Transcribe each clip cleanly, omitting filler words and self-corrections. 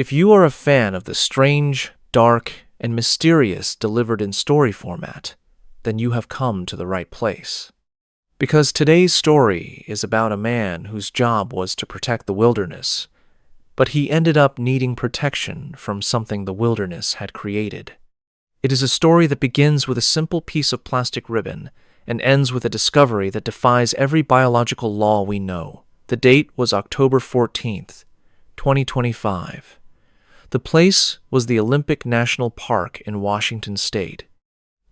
If you are a fan of the strange, dark, and mysterious delivered in story format, then you have come to the right place. Because today's story is about a man whose job was to protect the wilderness, but he ended up needing protection from something the wilderness had created. It is a story that begins with a simple piece of plastic ribbon and ends with a discovery that defies every biological law we know. The date was October 14th, 2025. The place was the Olympic National Park in Washington State.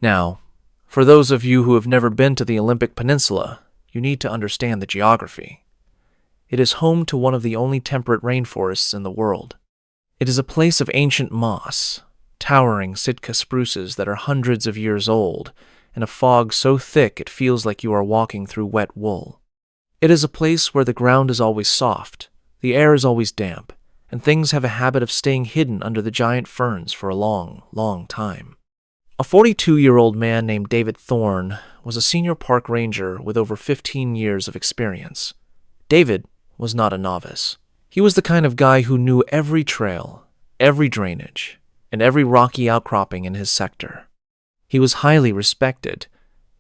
Now, for those of you who have never been to the Olympic Peninsula, you need to understand the geography. It is home to one of the only temperate rainforests in the world. It is a place of ancient moss, towering Sitka spruces that are hundreds of years old, and a fog so thick it feels like you are walking through wet wool. It is a place where the ground is always soft, the air is always damp, and things have a habit of staying hidden under the giant ferns for a long, long time. A 42-year-old man named David Thorne was a senior park ranger with over 15 years of experience. David was not a novice. He was the kind of guy who knew every trail, every drainage, and every rocky outcropping in his sector. He was highly respected,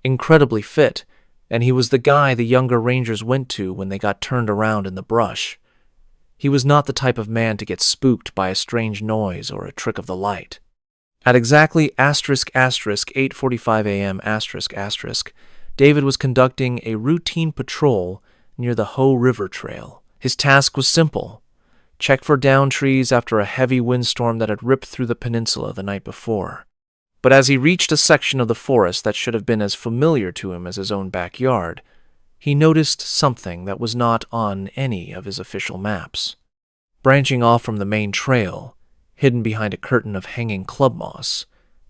incredibly fit, and he was the guy the younger rangers went to when they got turned around in the brush. He was not the type of man to get spooked by a strange noise or a trick of the light. At exactly **8:45 a.m. David was conducting a routine patrol near the Hoh River Trail. His task was simple: check for downed trees after a heavy windstorm that had ripped through the peninsula the night before. But as he reached a section of the forest that should have been as familiar to him as his own backyard, he noticed something that was not on any of his official maps. Branching off from the main trail, hidden behind a curtain of hanging club moss,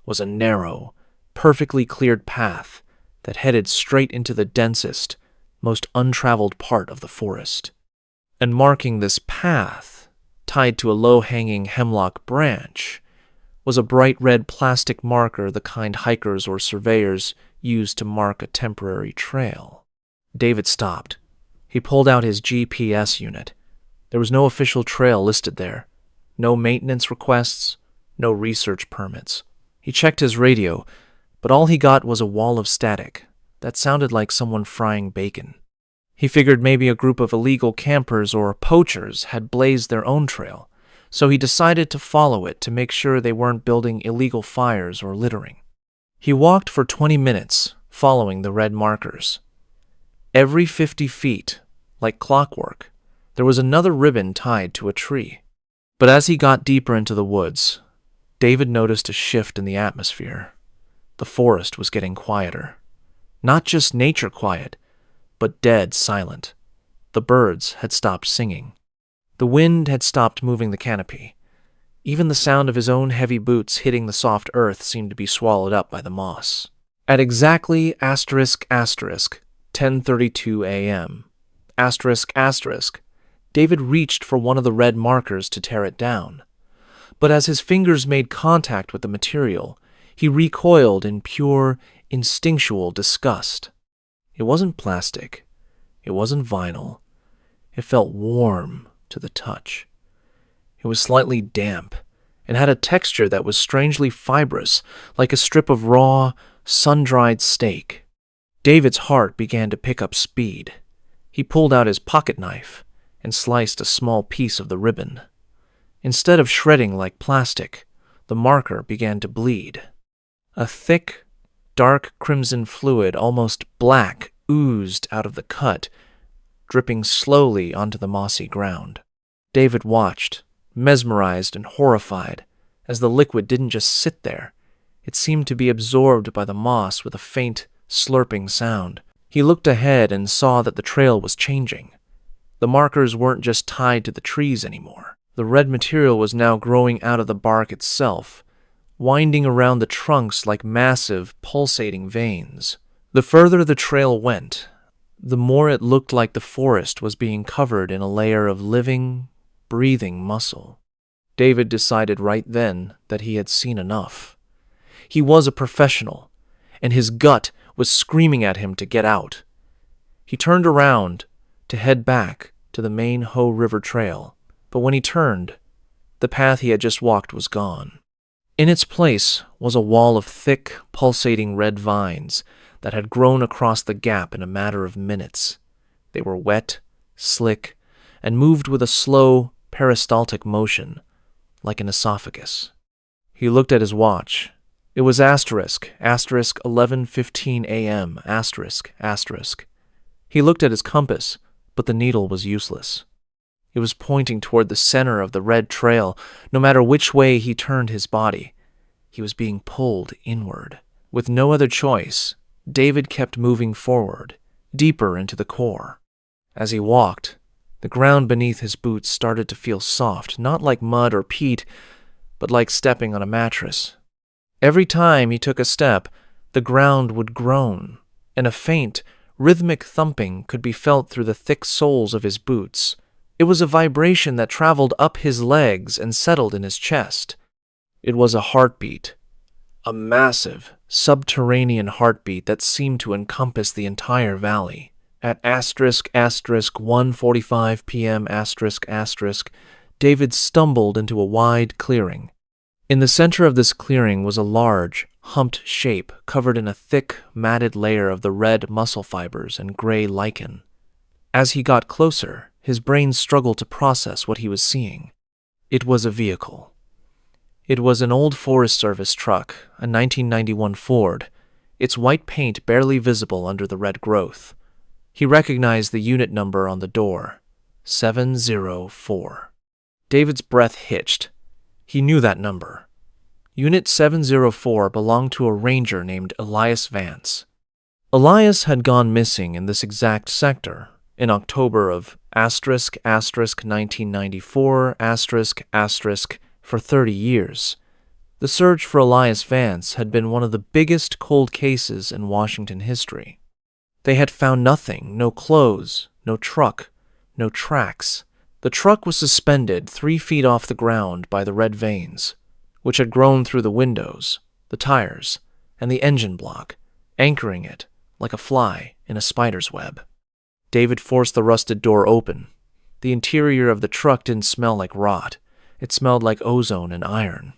was a narrow, perfectly cleared path that headed straight into the densest, most untraveled part of the forest. And marking this path, tied to a low-hanging hemlock branch, was a bright red plastic marker the kind hikers or surveyors use to mark a temporary trail. David stopped. He pulled out his GPS unit. There was no official trail listed there. No maintenance requests, no research permits. He checked his radio, but all he got was a wall of static that sounded like someone frying bacon. He figured maybe a group of illegal campers or poachers had blazed their own trail, so he decided to follow it to make sure they weren't building illegal fires or littering. He walked for 20 minutes, following the red markers. Every 50 feet, like clockwork, there was another ribbon tied to a tree. But as he got deeper into the woods, David noticed a shift in the atmosphere. The forest was getting quieter. Not just nature quiet, but dead silent. The birds had stopped singing. The wind had stopped moving the canopy. Even the sound of his own heavy boots hitting the soft earth seemed to be swallowed up by the moss. At exactly **10:32 a.m., David reached for one of the red markers to tear it down. But as his fingers made contact with the material, he recoiled in pure, instinctual disgust. It wasn't plastic. It wasn't vinyl. It felt warm to the touch. It was slightly damp and had a texture that was strangely fibrous, like a strip of raw, sun-dried steak. David's heart began to pick up speed. He pulled out his pocket knife and sliced a small piece of the ribbon. Instead of shredding like plastic, the marker began to bleed. A thick, dark crimson fluid, almost black, oozed out of the cut, dripping slowly onto the mossy ground. David watched, mesmerized and horrified, as the liquid didn't just sit there. It seemed to be absorbed by the moss with a faint, slurping sound. He looked ahead and saw that the trail was changing. The markers weren't just tied to the trees anymore. The red material was now growing out of the bark itself, winding around the trunks like massive, pulsating veins. The further the trail went, the more it looked like the forest was being covered in a layer of living, breathing muscle. David decided right then that he had seen enough. He was a professional, and his gut was screaming at him to get out. He turned around to head back to the main Hoh River Trail, but when he turned, The path he had just walked was gone. In its place was a wall of thick, pulsating red vines that had grown across the gap in a matter of minutes. They were wet, slick, and moved with a slow, peristaltic motion, like an esophagus. He looked at his watch. It was asterisk 11:15 a.m. asterisk. He looked at his compass, but the needle was useless. It was pointing toward the center of the red trail, no matter which way he turned his body. He was being pulled inward. With no other choice, David kept moving forward, deeper into the core. As he walked, the ground beneath his boots started to feel soft, not like mud or peat, but like stepping on a mattress. Every time he took a step, the ground would groan, and a faint, rhythmic thumping could be felt through the thick soles of his boots. It was a vibration that traveled up his legs and settled in his chest. It was a heartbeat, a massive, subterranean heartbeat that seemed to encompass the entire valley. At asterisk 1:45 p.m. David stumbled into a wide clearing. In the center of this clearing was a large, humped shape covered in a thick, matted layer of the red muscle fibers and gray lichen. As he got closer, his brain struggled to process what he was seeing. It was a vehicle. It was an old Forest Service truck, a 1991 Ford, its white paint barely visible under the red growth. He recognized the unit number on the door, 704. David's breath hitched. He knew that number. Unit 704 belonged to a ranger named Elias Vance. Elias had gone missing in this exact sector in October of asterisk 1994 for 30 years. The search for Elias Vance had been one of the biggest cold cases in Washington history. They had found nothing, no clothes, no truck, no tracks. The truck was suspended 3 feet off the ground by the red veins, which had grown through the windows, the tires, and the engine block, anchoring it like a fly in a spider's web. David forced the rusted door open. The interior of the truck didn't smell like rot. It smelled like ozone and iron.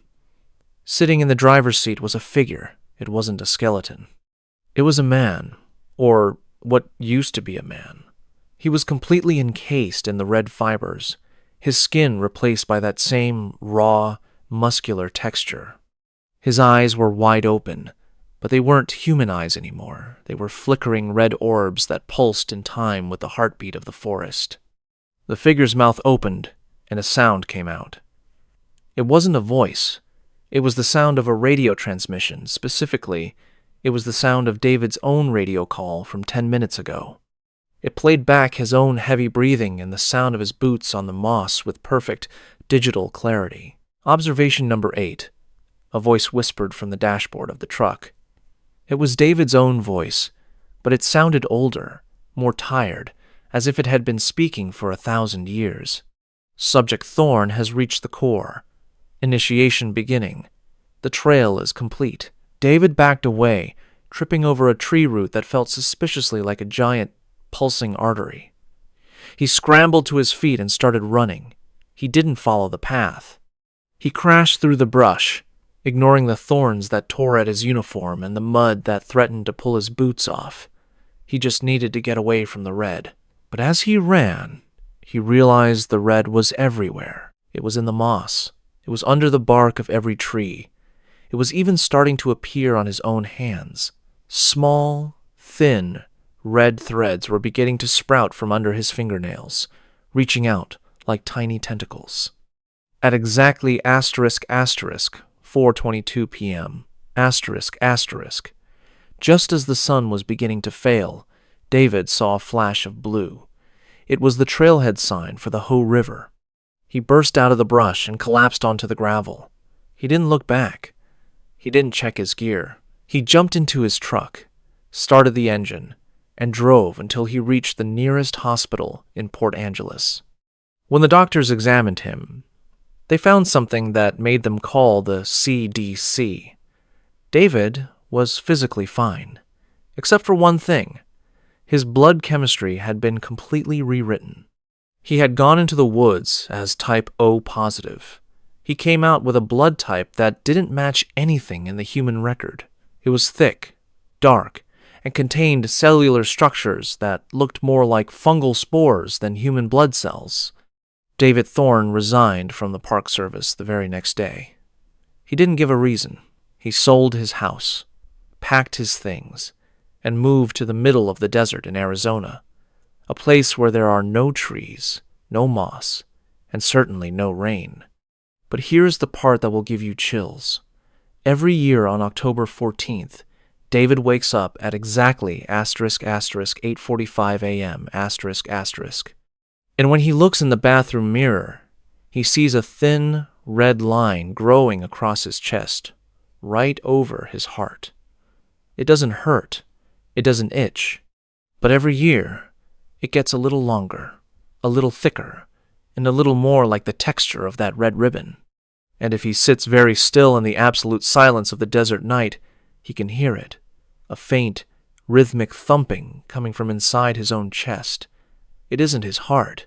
Sitting in the driver's seat was a figure. It wasn't a skeleton. It was a man, or what used to be a man. He was completely encased in the red fibers, his skin replaced by that same raw, muscular texture. His eyes were wide open, but they weren't human eyes anymore. They were flickering red orbs that pulsed in time with the heartbeat of the forest. The figure's mouth opened, and a sound came out. It wasn't a voice. It was the sound of a radio transmission. Specifically, it was the sound of David's own radio call from 10 minutes ago. It played back his own heavy breathing and the sound of his boots on the moss with perfect digital clarity. Observation number 8. A voice whispered from the dashboard of the truck. It was David's own voice, but it sounded older, more tired, as if it had been speaking for 1,000 years. Subject Thorn has reached the core. Initiation beginning. The trail is complete. David backed away, tripping over a tree root that felt suspiciously like a giant pulsing artery. He scrambled to his feet and started running. He didn't follow the path. He crashed through the brush, ignoring the thorns that tore at his uniform and the mud that threatened to pull his boots off. He just needed to get away from the red. But as he ran, he realized the red was everywhere. It was in the moss. It was under the bark of every tree. It was even starting to appear on his own hands. Small, thin, red threads were beginning to sprout from under his fingernails, reaching out like tiny tentacles. At exactly asterisk 4:22 p.m., just as the sun was beginning to fail, David saw a flash of blue. It was the trailhead sign for the Hoh River. He burst out of the brush and collapsed onto the gravel. He didn't look back. He didn't check his gear. He jumped into his truck, started the engine, and drove until he reached the nearest hospital in Port Angeles. When the doctors examined him, they found something that made them call the CDC. David was physically fine, except for one thing. His blood chemistry had been completely rewritten. He had gone into the woods as type O positive, He came out with a blood type that didn't match anything in the human record. It was thick, dark, and contained cellular structures that looked more like fungal spores than human blood cells. David Thorne resigned from the Park Service the very next day. He didn't give a reason. He sold his house, packed his things, and moved to the middle of the desert in Arizona, a place where there are no trees, no moss, and certainly no rain. But here's the part that will give you chills. Every year on October 14th, David wakes up at exactly **8:45 a.m. **. And when he looks in the bathroom mirror, he sees a thin, red line growing across his chest, right over his heart. It doesn't hurt, it doesn't itch, but every year, it gets a little longer, a little thicker, and a little more like the texture of that red ribbon. And if he sits very still in the absolute silence of the desert night, he can hear it, a faint, rhythmic thumping coming from inside his own chest. It isn't his heart.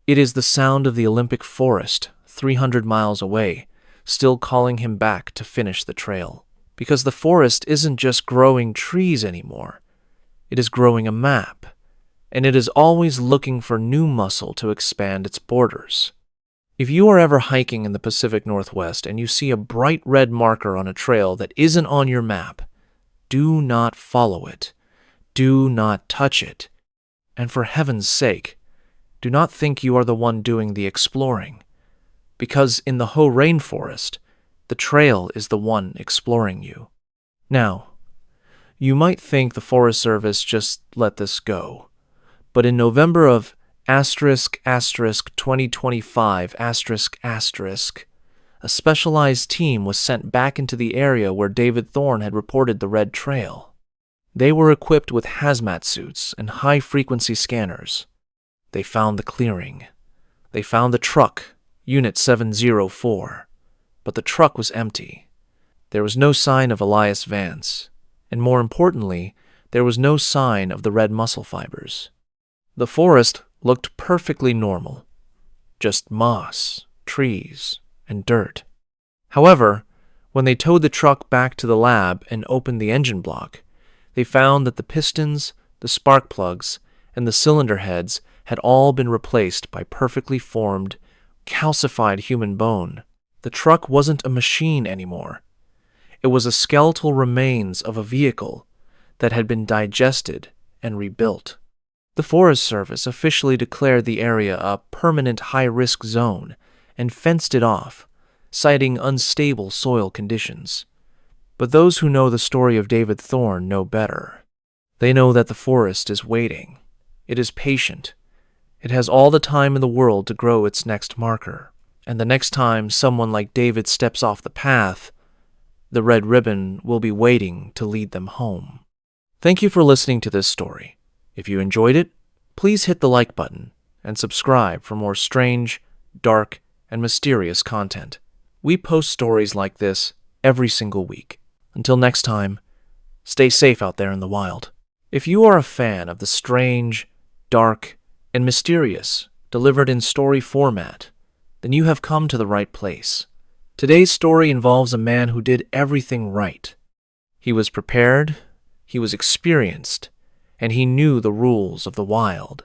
It is the sound of the Olympic forest, 300 miles away, still calling him back to finish the trail. Because the forest isn't just growing trees anymore. It is growing a map, and it is always looking for new muscle to expand its borders. If you are ever hiking in the Pacific Northwest and you see a bright red marker on a trail that isn't on your map, do not follow it. Do not touch it. And for heaven's sake, do not think you are the one doing the exploring. Because in the Hoh rainforest, the trail is the one exploring you. Now, you might think the Forest Service just let this go. But in November of **2025***, a specialized team was sent back into the area where David Thorne had reported the red trail. They were equipped with hazmat suits and high-frequency scanners. They found the clearing. They found the truck, Unit 704. But the truck was empty. There was no sign of Elias Vance, and more importantly, there was no sign of the red muscle fibers. The forest looked perfectly normal, just moss, trees, and dirt. However, when they towed the truck back to the lab and opened the engine block, they found that the pistons, the spark plugs, and the cylinder heads had all been replaced by perfectly formed, calcified human bone. The truck wasn't a machine anymore. It was a skeletal remains of a vehicle that had been digested and rebuilt. The Forest Service officially declared the area a permanent high-risk zone and fenced it off, citing unstable soil conditions. But those who know the story of David Thorne know better. They know that the forest is waiting. It is patient. It has all the time in the world to grow its next marker. And the next time someone like David steps off the path, the red ribbon will be waiting to lead them home. Thank you for listening to this story. If you enjoyed it, please hit the like button and subscribe for more strange, dark, and mysterious content. We post stories like this every single week. Until next time, stay safe out there in the wild. If you are a fan of the strange, dark, and mysterious delivered in story format, then you have come to the right place. Today's story involves a man who did everything right. He was prepared, he was experienced, and he knew the rules of the wild.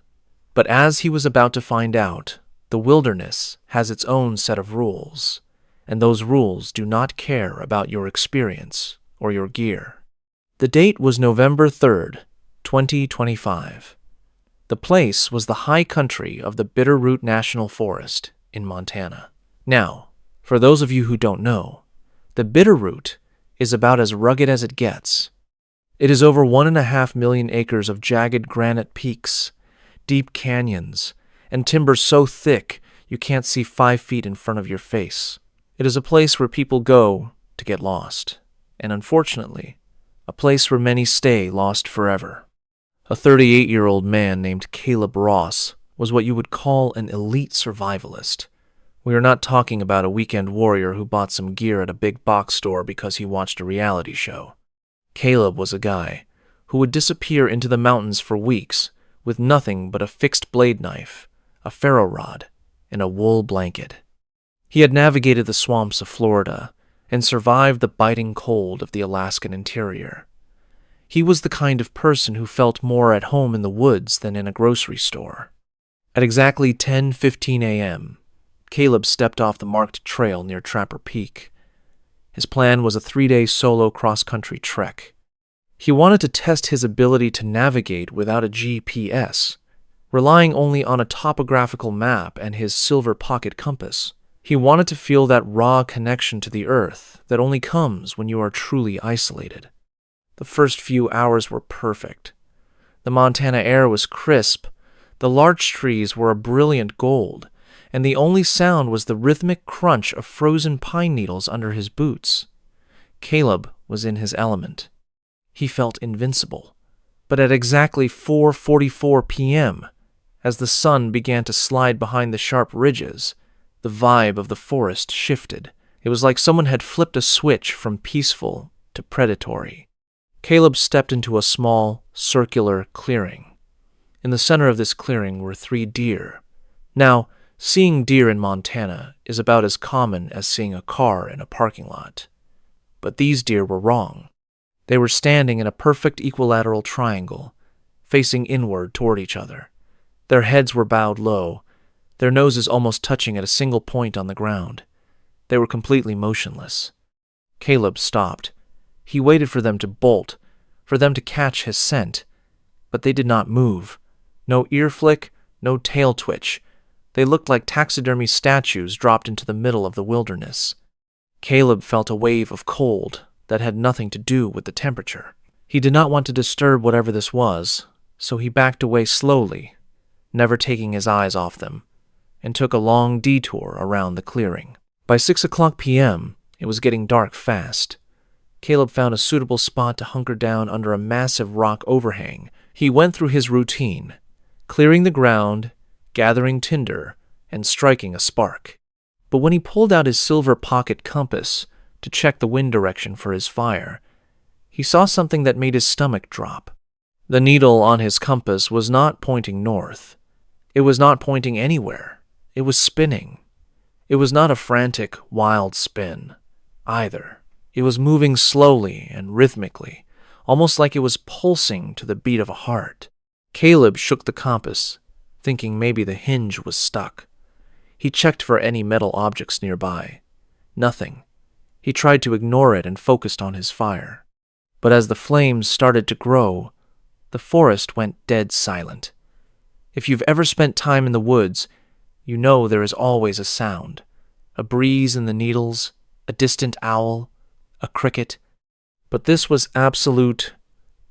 But as he was about to find out, the wilderness has its own set of rules, and those rules do not care about your experience or your gear. The date was November 3rd, 2025. The place was the high country of the Bitterroot National Forest in Montana. Now, for those of you who don't know, the Bitterroot is about as rugged as it gets. It is over 1.5 million acres of jagged granite peaks, deep canyons, and timber so thick you can't see 5 feet in front of your face. It is a place where people go to get lost, and unfortunately, a place where many stay lost forever. A 38-year-old man named Caleb Ross was what you would call an elite survivalist. We are not talking about a weekend warrior who bought some gear at a big box store because he watched a reality show. Caleb was a guy who would disappear into the mountains for weeks with nothing but a fixed blade knife, a ferro rod, and a wool blanket. He had navigated the swamps of Florida and survived the biting cold of the Alaskan interior. He was the kind of person who felt more at home in the woods than in a grocery store. At exactly 10:15 a.m., Caleb stepped off the marked trail near Trapper Peak. His plan was a 3-day solo cross-country trek. He wanted to test his ability to navigate without a GPS, relying only on a topographical map and his silver pocket compass. He wanted to feel that raw connection to the earth that only comes when you are truly isolated. The first few hours were perfect. The Montana air was crisp, the larch trees were a brilliant gold, and the only sound was the rhythmic crunch of frozen pine needles under his boots. Caleb was in his element. He felt invincible. But at exactly 4:44 p.m., as the sun began to slide behind the sharp ridges, the vibe of the forest shifted. It was like someone had flipped a switch from peaceful to predatory. Caleb stepped into a small, circular clearing. In the center of this clearing were 3 deer. Now, seeing deer in Montana is about as common as seeing a car in a parking lot. But these deer were wrong. They were standing in a perfect equilateral triangle, facing inward toward each other. Their heads were bowed low, their noses almost touching at a single point on the ground. They were completely motionless. Caleb stopped. He waited for them to bolt, for them to catch his scent. But they did not move. No ear flick, no tail twitch. They looked like taxidermy statues dropped into the middle of the wilderness. Caleb felt a wave of cold that had nothing to do with the temperature. He did not want to disturb whatever this was, so he backed away slowly, never taking his eyes off them, and took a long detour around the clearing. By 6:00 p.m., it was getting dark fast. Caleb found a suitable spot to hunker down under a massive rock overhang. He went through his routine, clearing the ground, gathering tinder, and striking a spark. But when he pulled out his silver pocket compass to check the wind direction for his fire, he saw something that made his stomach drop. The needle on his compass was not pointing north. It was not pointing anywhere. It was spinning. It was not a frantic, wild spin, either. It was moving slowly and rhythmically, almost like it was pulsing to the beat of a heart. Caleb shook the compass, thinking maybe the hinge was stuck. He checked for any metal objects nearby. Nothing. He tried to ignore it and focused on his fire. But as the flames started to grow, the forest went dead silent. If you've ever spent time in the woods, you know there is always a sound. A breeze in the needles, a distant owl, a cricket. But this was absolute,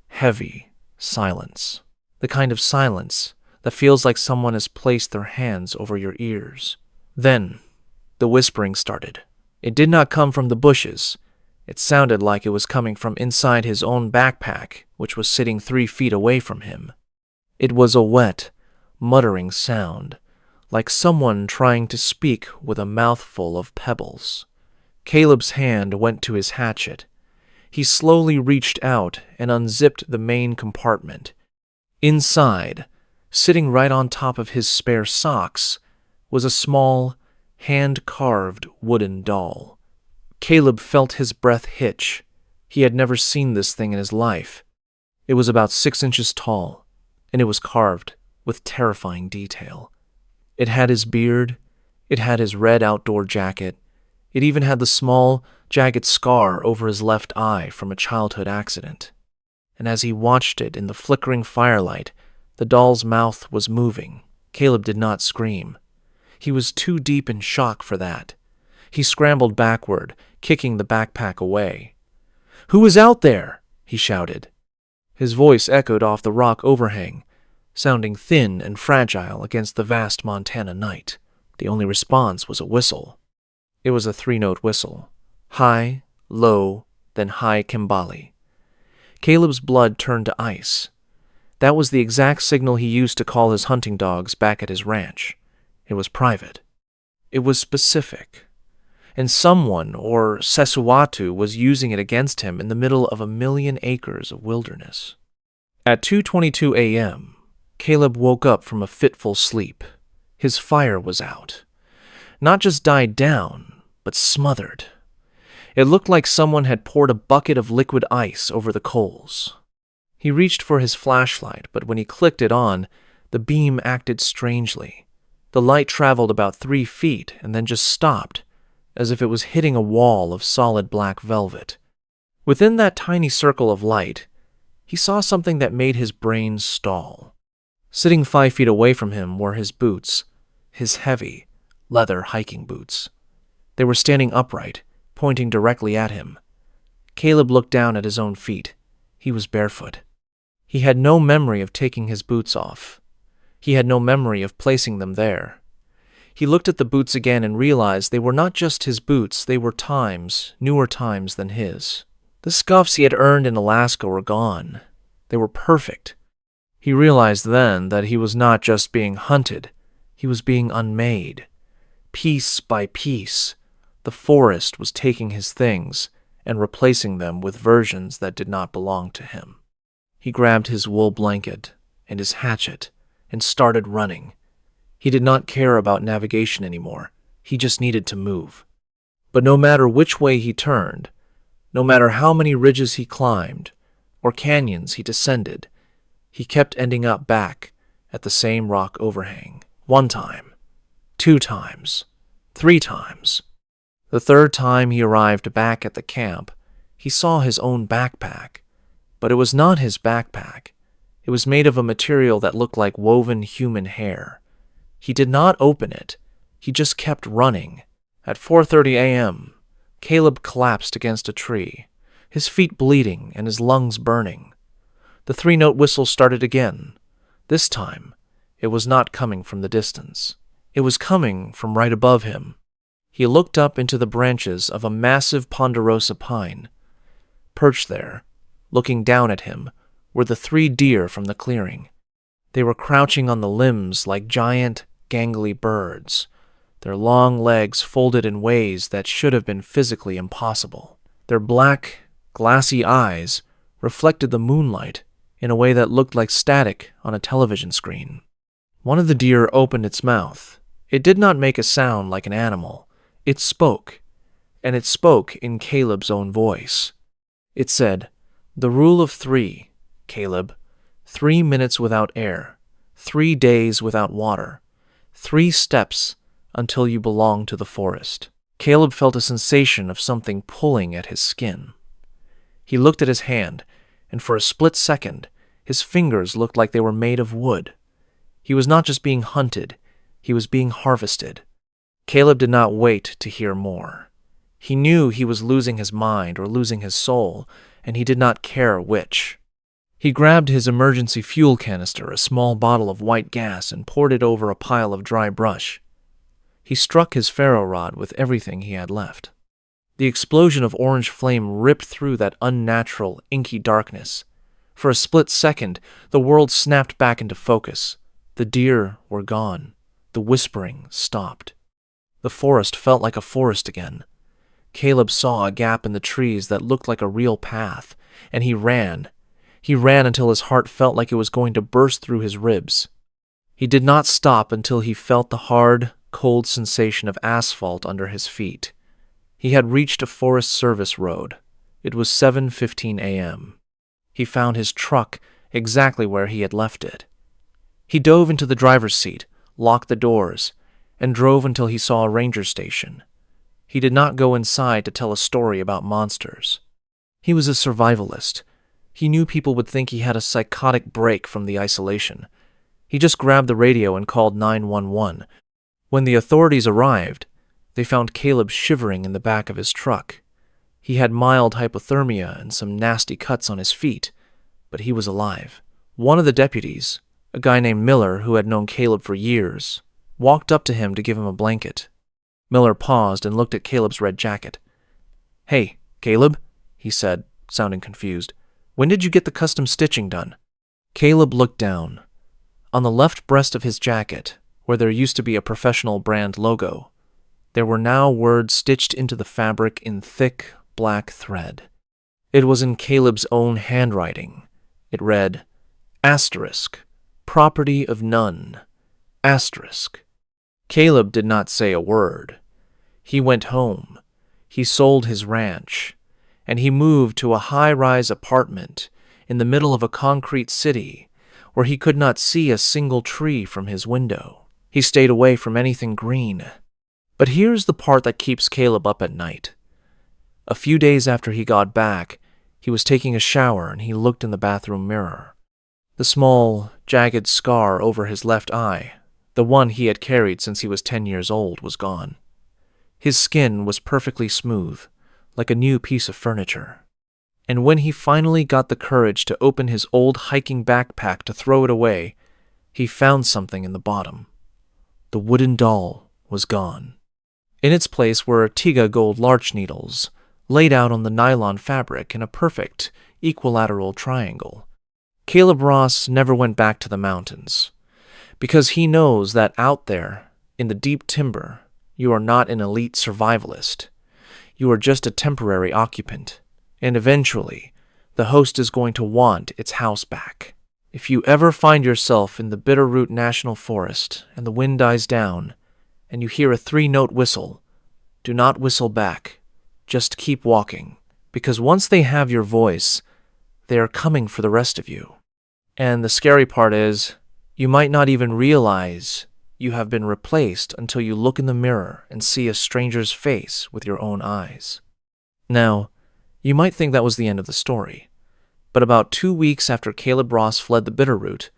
heavy silence. The kind of silence that feels like someone has placed their hands over your ears. Then, the whispering started. It did not come from the bushes. It sounded like it was coming from inside his own backpack, which was sitting 3 feet away from him. It was a wet, muttering sound, like someone trying to speak with a mouthful of pebbles. Caleb's hand went to his hatchet. He slowly reached out and unzipped the main compartment. Inside, sitting right on top of his spare socks, was a small, hand-carved wooden doll. Caleb felt his breath hitch. He had never seen this thing in his life. It was about 6 inches tall, and it was carved with terrifying detail. It had his beard, it had his red outdoor jacket, it even had the small, jagged scar over his left eye from a childhood accident. And as he watched it in the flickering firelight, the doll's mouth was moving. Caleb did not scream. He was too deep in shock for that. He scrambled backward, kicking the backpack away. "Who is out there?" he shouted. His voice echoed off the rock overhang, sounding thin and fragile against the vast Montana night. The only response was a whistle. It was a 3-note whistle. High, low, then high kimbali. Caleb's blood turned to ice. That was the exact signal he used to call his hunting dogs back at his ranch. It was private. It was specific. And someone, or Sesuatu, was using it against him in the middle of 1,000,000 acres of wilderness. At 2:22 a.m., Caleb woke up from a fitful sleep. His fire was out. not just died down, but smothered. It looked like someone had poured a bucket of liquid ice over the coals. He reached for his flashlight, but when he clicked it on, the beam acted strangely. The light traveled about 3 feet and then just stopped, as if it was hitting a wall of solid black velvet. Within that tiny circle of light, he saw something that made his brain stall. Sitting 5 feet away from him were his boots, his heavy, leather hiking boots. They were standing upright, pointing directly at him. Caleb looked down at his own feet. He was barefoot. He had no memory of taking his boots off. He had no memory of placing them there. He looked at the boots again and realized they were not just his boots, they were newer times than his. The scuffs he had earned in Alaska were gone. They were perfect. He realized then that he was not just being hunted, he was being unmade. Piece by piece, the forest was taking his things and replacing them with versions that did not belong to him. He grabbed his wool blanket and his hatchet and started running. He did not care about navigation anymore. He just needed to move. But no matter which way he turned, no matter how many ridges he climbed or canyons he descended, he kept ending up back at the same rock overhang. 1 time, 2 times, 3 times. The 3rd time he arrived back at the camp, he saw his own backpack. But it was not his backpack. It was made of a material that looked like woven human hair. He did not open it. He just kept running. At 4:30 a.m., Caleb collapsed against a tree, his feet bleeding and his lungs burning. The 3-note whistle started again. This time, it was not coming from the distance. It was coming from right above him. He looked up into the branches of a massive ponderosa pine. Perched there, looking down at him, were the 3 deer from the clearing. They were crouching on the limbs like giant, gangly birds, their long legs folded in ways that should have been physically impossible. Their black, glassy eyes reflected the moonlight in a way that looked like static on a television screen. One of the deer opened its mouth. It did not make a sound like an animal. It spoke, and it spoke in Caleb's own voice. It said, "The rule of 3, Caleb. 3 minutes without air, 3 days without water, 3 steps until you belong to the forest." Caleb felt a sensation of something pulling at his skin. He looked at his hand, and for a split second, his fingers looked like they were made of wood. He was not just being hunted, he was being harvested. Caleb did not wait to hear more. He knew he was losing his mind or losing his soul, and he did not care which. He grabbed his emergency fuel canister, a small bottle of white gas, and poured it over a pile of dry brush. He struck his ferro rod with everything he had left. The explosion of orange flame ripped through that unnatural, inky darkness. For a split second, the world snapped back into focus. The deer were gone. The whispering stopped. The forest felt like a forest again. Caleb saw a gap in the trees that looked like a real path, and he ran. He ran until his heart felt like it was going to burst through his ribs. He did not stop until he felt the hard, cold sensation of asphalt under his feet. He had reached a Forest Service road. It was 7:15 a.m. He found his truck exactly where he had left it. He dove into the driver's seat, locked the doors, and drove until he saw a ranger station. He did not go inside to tell a story about monsters. He was a survivalist. He knew people would think he had a psychotic break from the isolation. He just grabbed the radio and called 911. When the authorities arrived, they found Caleb shivering in the back of his truck. He had mild hypothermia and some nasty cuts on his feet, but he was alive. One of the deputies, a guy named Miller who had known Caleb for years, walked up to him to give him a blanket. Miller paused and looked at Caleb's red jacket. "Hey, Caleb," he said, sounding confused. "When did you get the custom stitching done?" Caleb looked down. On the left breast of his jacket, where there used to be a professional brand logo, there were now words stitched into the fabric in thick, black thread. It was in Caleb's own handwriting. It read, "Asterisk, property of none. Asterisk." Caleb did not say a word. He went home. He sold his ranch, and he moved to a high-rise apartment in the middle of a concrete city where he could not see a single tree from his window. He stayed away from anything green. But here's the part that keeps Caleb up at night. A few days after he got back, he was taking a shower and he looked in the bathroom mirror. The small, jagged scar over his left eye, the one he had carried since he was 10 years old, was gone. His skin was perfectly smooth, like a new piece of furniture. And when he finally got the courage to open his old hiking backpack to throw it away, he found something in the bottom. The wooden doll was gone. In its place were Tiga gold larch needles, laid out on the nylon fabric in a perfect, equilateral triangle. Caleb Ross never went back to the mountains, because he knows that out there, in the deep timber, you are not an elite survivalist. You are just a temporary occupant, and eventually, the host is going to want its house back. If you ever find yourself in the Bitterroot National Forest and the wind dies down, and you hear a 3-note whistle, do not whistle back. Just keep walking, because once they have your voice, they are coming for the rest of you. And the scary part is, you might not even realize you have been replaced until you look in the mirror and see a stranger's face with your own eyes. Now, you might think that was the end of the story, but about 2 weeks after Caleb Ross fled the Bitterroot,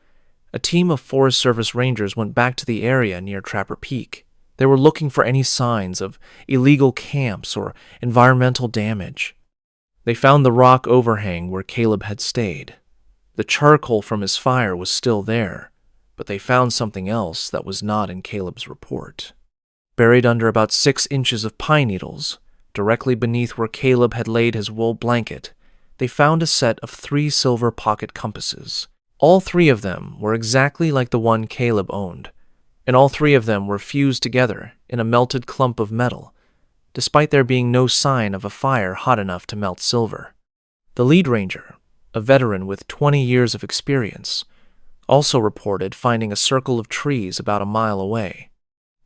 a team of Forest Service rangers went back to the area near Trapper Peak. They were looking for any signs of illegal camps or environmental damage. They found the rock overhang where Caleb had stayed. The charcoal from his fire was still there, but they found something else that was not in Caleb's report. Buried under about 6 inches of pine needles, directly beneath where Caleb had laid his wool blanket, they found a set of 3 silver pocket compasses. All 3 of them were exactly like the one Caleb owned, and all 3 of them were fused together in a melted clump of metal, despite there being no sign of a fire hot enough to melt silver. The lead ranger, a veteran with 20 years of experience, also reported finding a circle of trees about a mile away.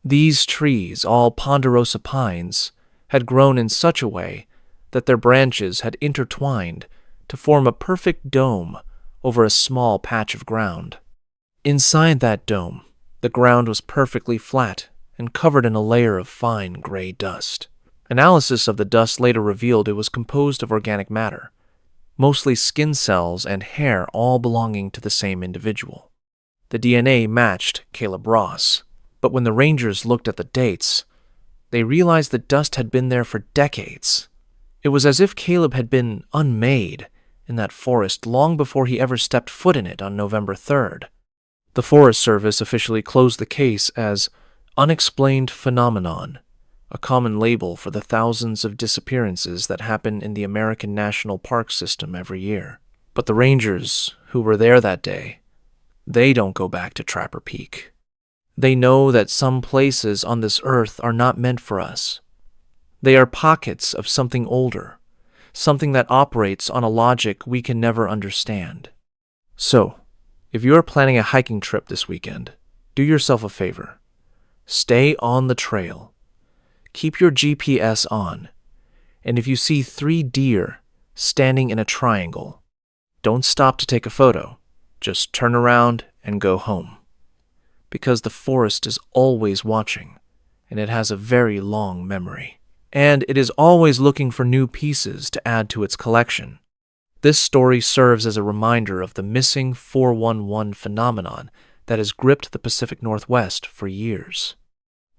These trees, all ponderosa pines, had grown in such a way that their branches had intertwined to form a perfect dome over a small patch of ground. Inside that dome, the ground was perfectly flat and covered in a layer of fine gray dust. Analysis of the dust later revealed it was composed of organic matter, mostly skin cells and hair, all belonging to the same individual. The DNA matched Caleb Ross, but when the rangers looked at the dates, they realized the dust had been there for decades. It was as if Caleb had been unmade in that forest long before he ever stepped foot in it on November 3rd. The Forest Service officially closed the case as unexplained phenomenon, a common label for the thousands of disappearances that happen in the American National Park System every year. But the rangers who were there that day, they don't go back to Trapper Peak. They know that some places on this earth are not meant for us. They are pockets of something older, something that operates on a logic we can never understand. So, if you are planning a hiking trip this weekend, do yourself a favor. Stay on the trail. Keep your GPS on. And if you see 3 deer standing in a triangle, don't stop to take a photo. Just turn around and go home. Because the forest is always watching, and it has a very long memory. And it is always looking for new pieces to add to its collection. This story serves as a reminder of the missing 411 phenomenon that has gripped the Pacific Northwest for years.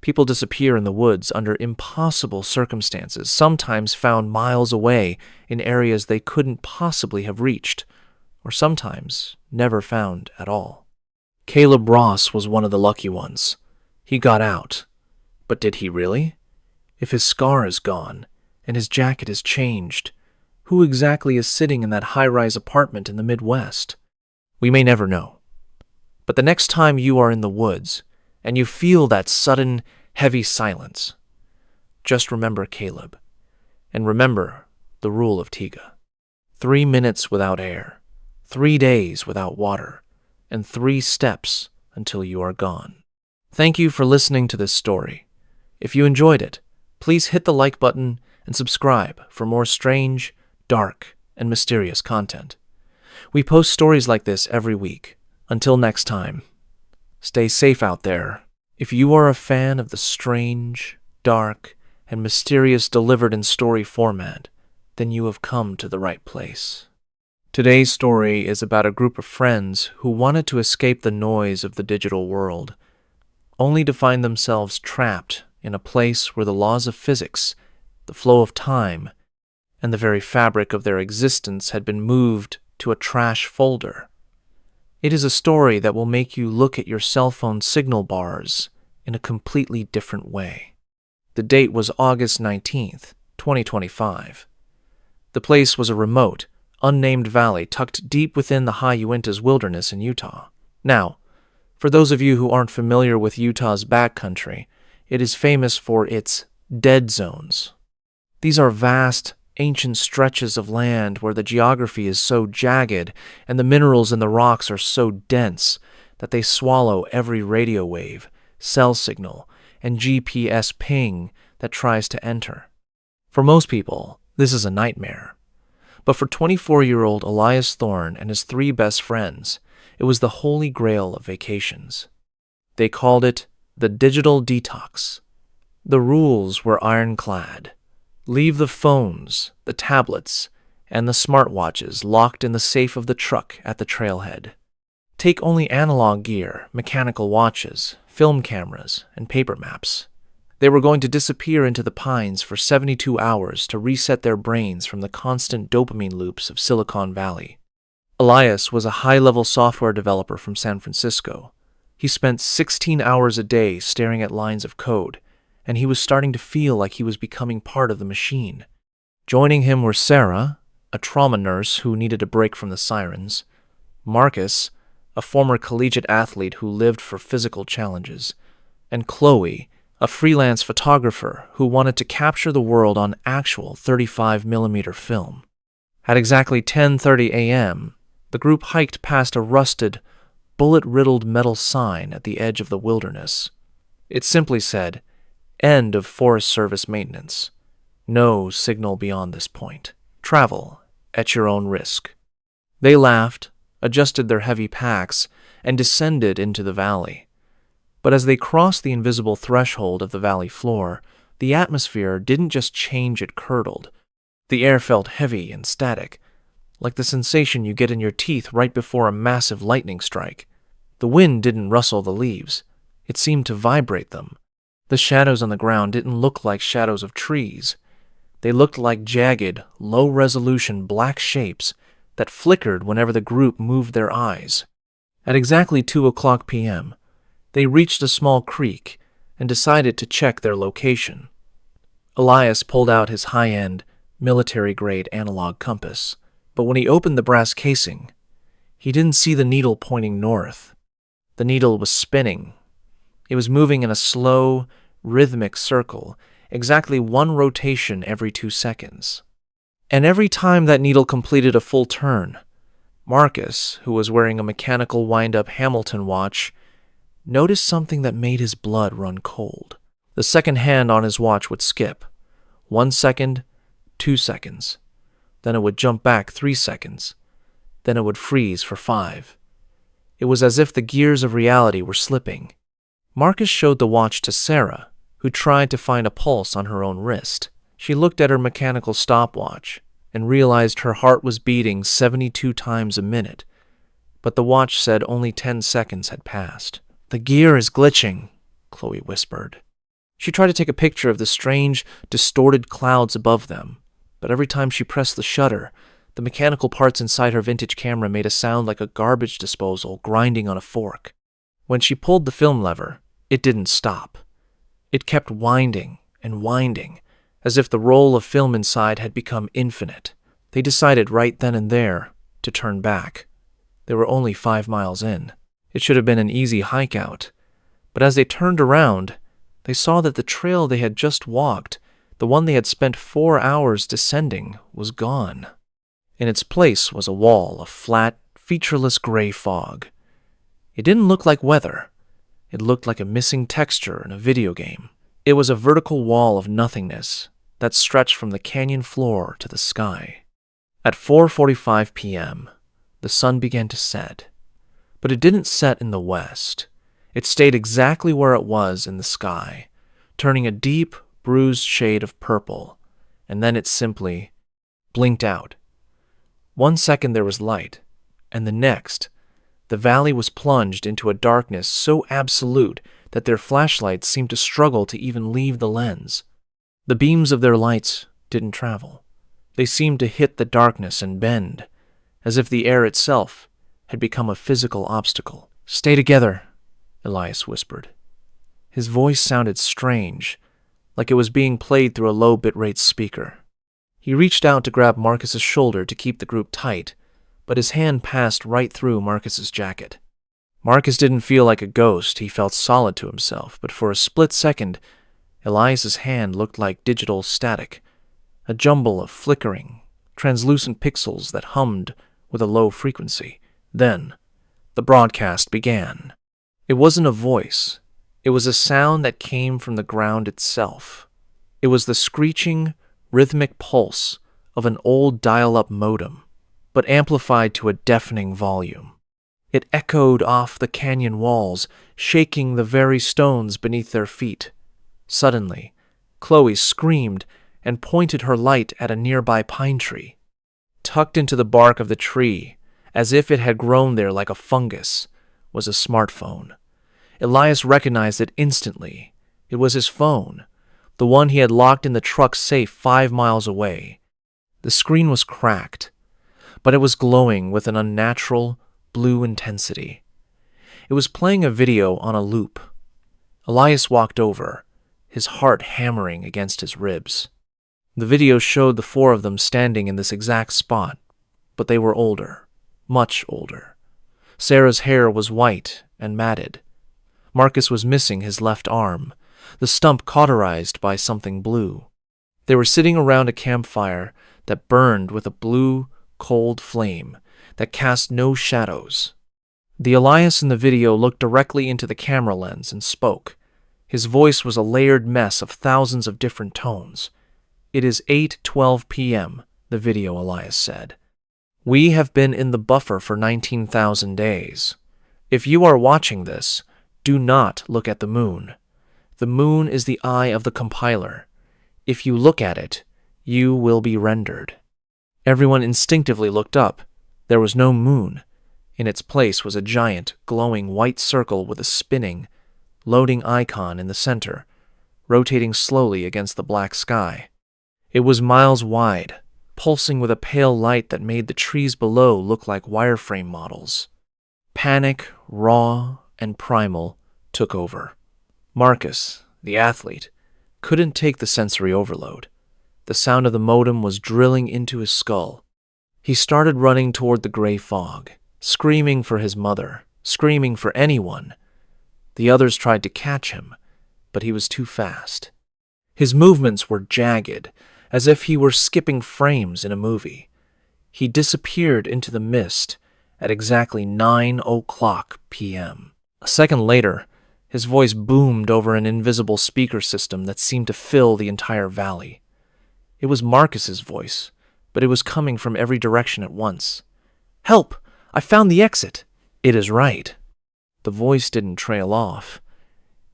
People disappear in the woods under impossible circumstances, sometimes found miles away in areas they couldn't possibly have reached, or sometimes never found at all. Caleb Ross was one of the lucky ones. He got out. But did he really? If his scar is gone, and his jacket is changed, who exactly is sitting in that high-rise apartment in the Midwest? We may never know. But the next time you are in the woods, and you feel that sudden, heavy silence, just remember Caleb, and remember the rule of Tiga. 3 minutes without air, 3 days without water, and 3 steps until you are gone. Thank you for listening to this story. If you enjoyed it, please hit the like button and subscribe for more strange, dark, and mysterious content. We post stories like this every week. Until next time, stay safe out there. If you are a fan of the strange, dark, and mysterious delivered in story format, then you have come to the right place. Today's story is about a group of friends who wanted to escape the noise of the digital world, only to find themselves trapped in a place where the laws of physics, the flow of time, and the very fabric of their existence had been moved to a trash folder. It is a story that will make you look at your cell phone signal bars in a completely different way. The date was August 19th, 2025. The place was a remote, unnamed valley tucked deep within the high Uintas wilderness in Utah. Now, for those of you who aren't familiar with Utah's backcountry, it is famous for its dead zones. These are vast, ancient stretches of land where the geography is so jagged and the minerals in the rocks are so dense that they swallow every radio wave, cell signal, and GPS ping that tries to enter. For most people, this is a nightmare. But for 24-year-old Elias Thorne and his 3 best friends, it was the holy grail of vacations. They called it the digital detox. The rules were ironclad. Leave the phones, the tablets, and the smartwatches locked in the safe of the truck at the trailhead. Take only analog gear, mechanical watches, film cameras, and paper maps. They were going to disappear into the pines for 72 hours to reset their brains from the constant dopamine loops of Silicon Valley. Elias was a high-level software developer from San Francisco. He spent 16 hours a day staring at lines of code, and he was starting to feel like he was becoming part of the machine. Joining him were Sarah, a trauma nurse who needed a break from the sirens, Marcus, a former collegiate athlete who lived for physical challenges, and Chloe, a freelance photographer who wanted to capture the world on actual 35mm film. At exactly 10:30 a.m., the group hiked past a rusted, bullet-riddled metal sign at the edge of the wilderness. It simply said, "End of Forest Service maintenance. No signal beyond this point. Travel at your own risk." They laughed, adjusted their heavy packs, and descended into the valley. But as they crossed the invisible threshold of the valley floor, the atmosphere didn't just change, it curdled. The air felt heavy and static, like the sensation you get in your teeth right before a massive lightning strike. The wind didn't rustle the leaves. It seemed to vibrate them. The shadows on the ground didn't look like shadows of trees. They looked like jagged, low-resolution black shapes that flickered whenever the group moved their eyes. At exactly 2:00 p.m., they reached a small creek and decided to check their location. Elias pulled out his high-end, military-grade analog compass, but when he opened the brass casing, he didn't see the needle pointing north. The needle was spinning. It was moving in a slow, rhythmic circle, exactly 1 rotation every 2 seconds. And every time that needle completed a full turn, Marcus, who was wearing a mechanical wind-up Hamilton watch, noticed something that made his blood run cold. The second hand on his watch would skip. 1 second, 2 seconds. Then it would jump back 3 seconds. Then it would freeze for 5. It was as if the gears of reality were slipping. Marcus showed the watch to Sarah, who tried to find a pulse on her own wrist. She looked at her mechanical stopwatch and realized her heart was beating 72 times a minute, but the watch said only 10 seconds had passed. "The gear is glitching," Chloe whispered. She tried to take a picture of the strange, distorted clouds above them, but every time she pressed the shutter, the mechanical parts inside her vintage camera made a sound like a garbage disposal grinding on a fork. When she pulled the film lever, it didn't stop. It kept winding and winding, as if the roll of film inside had become infinite. They decided right then and there to turn back. They were only 5 miles in. It should have been an easy hike out. But as they turned around, they saw that the trail they had just walked, the one they had spent 4 hours descending, was gone. In its place was a wall of flat, featureless gray fog. It didn't look like weather. It looked like a missing texture in a video game. It was a vertical wall of nothingness that stretched from the canyon floor to the sky. At 4:45 p.m., the sun began to set, but it didn't set in the west. It stayed exactly where it was in the sky, turning a deep, bruised shade of purple, and then it simply blinked out. 1 second there was light, and the next, the valley was plunged into a darkness so absolute that their flashlights seemed to struggle to even leave the lens. The beams of their lights didn't travel. They seemed to hit the darkness and bend, as if the air itself had become a physical obstacle. "Stay together," Elias whispered. His voice sounded strange, like it was being played through a low bitrate speaker. He reached out to grab Marcus's shoulder to keep the group tight, but his hand passed right through Marcus's jacket. Marcus didn't feel like a ghost. He felt solid to himself, but for a split second, Elias's hand looked like digital static, a jumble of flickering, translucent pixels that hummed with a low frequency. Then, the broadcast began. It wasn't a voice. It was a sound that came from the ground itself. It was the screeching, rhythmic pulse of an old dial-up modem, but amplified to a deafening volume. It echoed off the canyon walls, shaking the very stones beneath their feet. Suddenly, Chloe screamed and pointed her light at a nearby pine tree. Tucked into the bark of the tree, as if it had grown there like a fungus, was a smartphone. Elias recognized it instantly. It was his phone, the one he had locked in the truck's safe 5 miles away. The screen was cracked, but it was glowing with an unnatural, blue intensity. It was playing a video on a loop. Elias walked over, his heart hammering against his ribs. The video showed the 4 of them standing in this exact spot, but they were older, much older. Sarah's hair was white and matted. Marcus was missing his left arm, the stump cauterized by something blue. They were sitting around a campfire that burned with a blue, cold flame that cast no shadows. The Elias in the video looked directly into the camera lens and spoke. His voice was a layered mess of thousands of different tones. "It is 8:12 p.m., the video Elias said. "We have been in the buffer for 19,000 days. If you are watching this, do not look at the moon. The moon is the eye of the compiler. If you look at it, you will be rendered." Everyone instinctively looked up. There was no moon. In its place was a giant, glowing white circle with a spinning, loading icon in the center, rotating slowly against the black sky. It was miles wide, pulsing with a pale light that made the trees below look like wireframe models. Panic, raw and primal, took over. Marcus, the athlete, couldn't take the sensory overload. The sound of the modem was drilling into his skull. He started running toward the gray fog, screaming for his mother, screaming for anyone. The others tried to catch him, but he was too fast. His movements were jagged, as if he were skipping frames in a movie. He disappeared into the mist at exactly 9:00 p.m. A second later, his voice boomed over an invisible speaker system that seemed to fill the entire valley. It was Marcus's voice, but it was coming from every direction at once. "Help! I found the exit!" "It is right." The voice didn't trail off.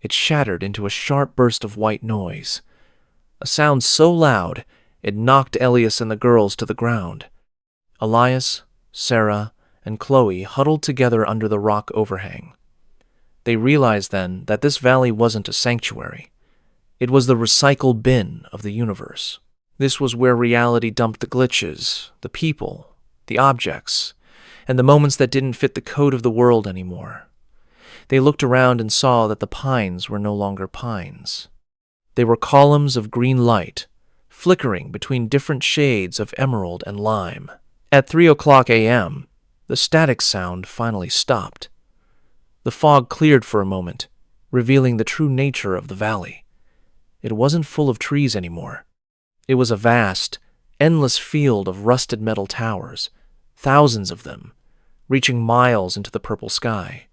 It shattered into a sharp burst of white noise, a sound so loud it knocked Elias and the girls to the ground. Elias, Sarah, and Chloe huddled together under the rock overhang. They realized then that this valley wasn't a sanctuary. It was the recycle bin of the universe. This was where reality dumped the glitches, the people, the objects, and the moments that didn't fit the code of the world anymore. They looked around and saw that the pines were no longer pines. They were columns of green light, flickering between different shades of emerald and lime. At 3:00 a.m., the static sound finally stopped. The fog cleared for a moment, revealing the true nature of the valley. It wasn't full of trees anymore. It was a vast, endless field of rusted metal towers, thousands of them, reaching miles into the purple sky.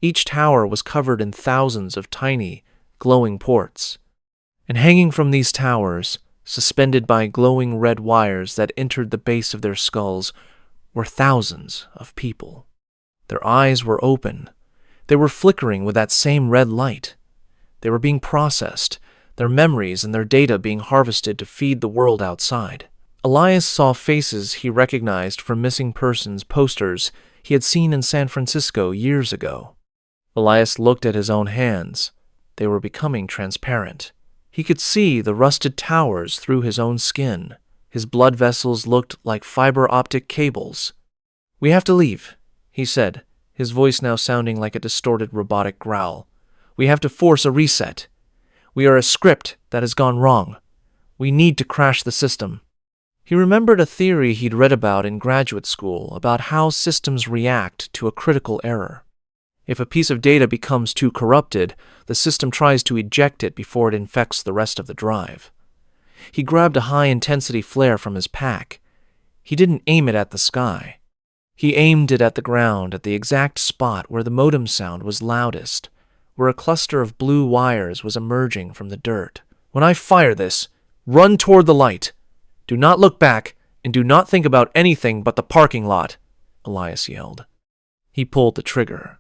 Each tower was covered in thousands of tiny, glowing ports. And hanging from these towers, suspended by glowing red wires that entered the base of their skulls, were thousands of people. Their eyes were open. They were flickering with that same red light. They were being processed, their memories and their data being harvested to feed the world outside. Elias saw faces he recognized from missing persons posters he had seen in San Francisco years ago. Elias looked at his own hands. They were becoming transparent. He could see the rusted towers through his own skin. His blood vessels looked like fiber optic cables. "We have to leave," he said, his voice now sounding like a distorted robotic growl. "We have to force a reset. We are a script that has gone wrong. We need to crash the system." He remembered a theory he'd read about in graduate school about how systems react to a critical error. If a piece of data becomes too corrupted, the system tries to eject it before it infects the rest of the drive. He grabbed a high-intensity flare from his pack. He didn't aim it at the sky. He aimed it at the ground, at the exact spot where the modem sound was loudest, where a cluster of blue wires was emerging from the dirt. "When I fire this, run toward the light. Do not look back, and do not think about anything but the parking lot," Elias yelled. He pulled the trigger.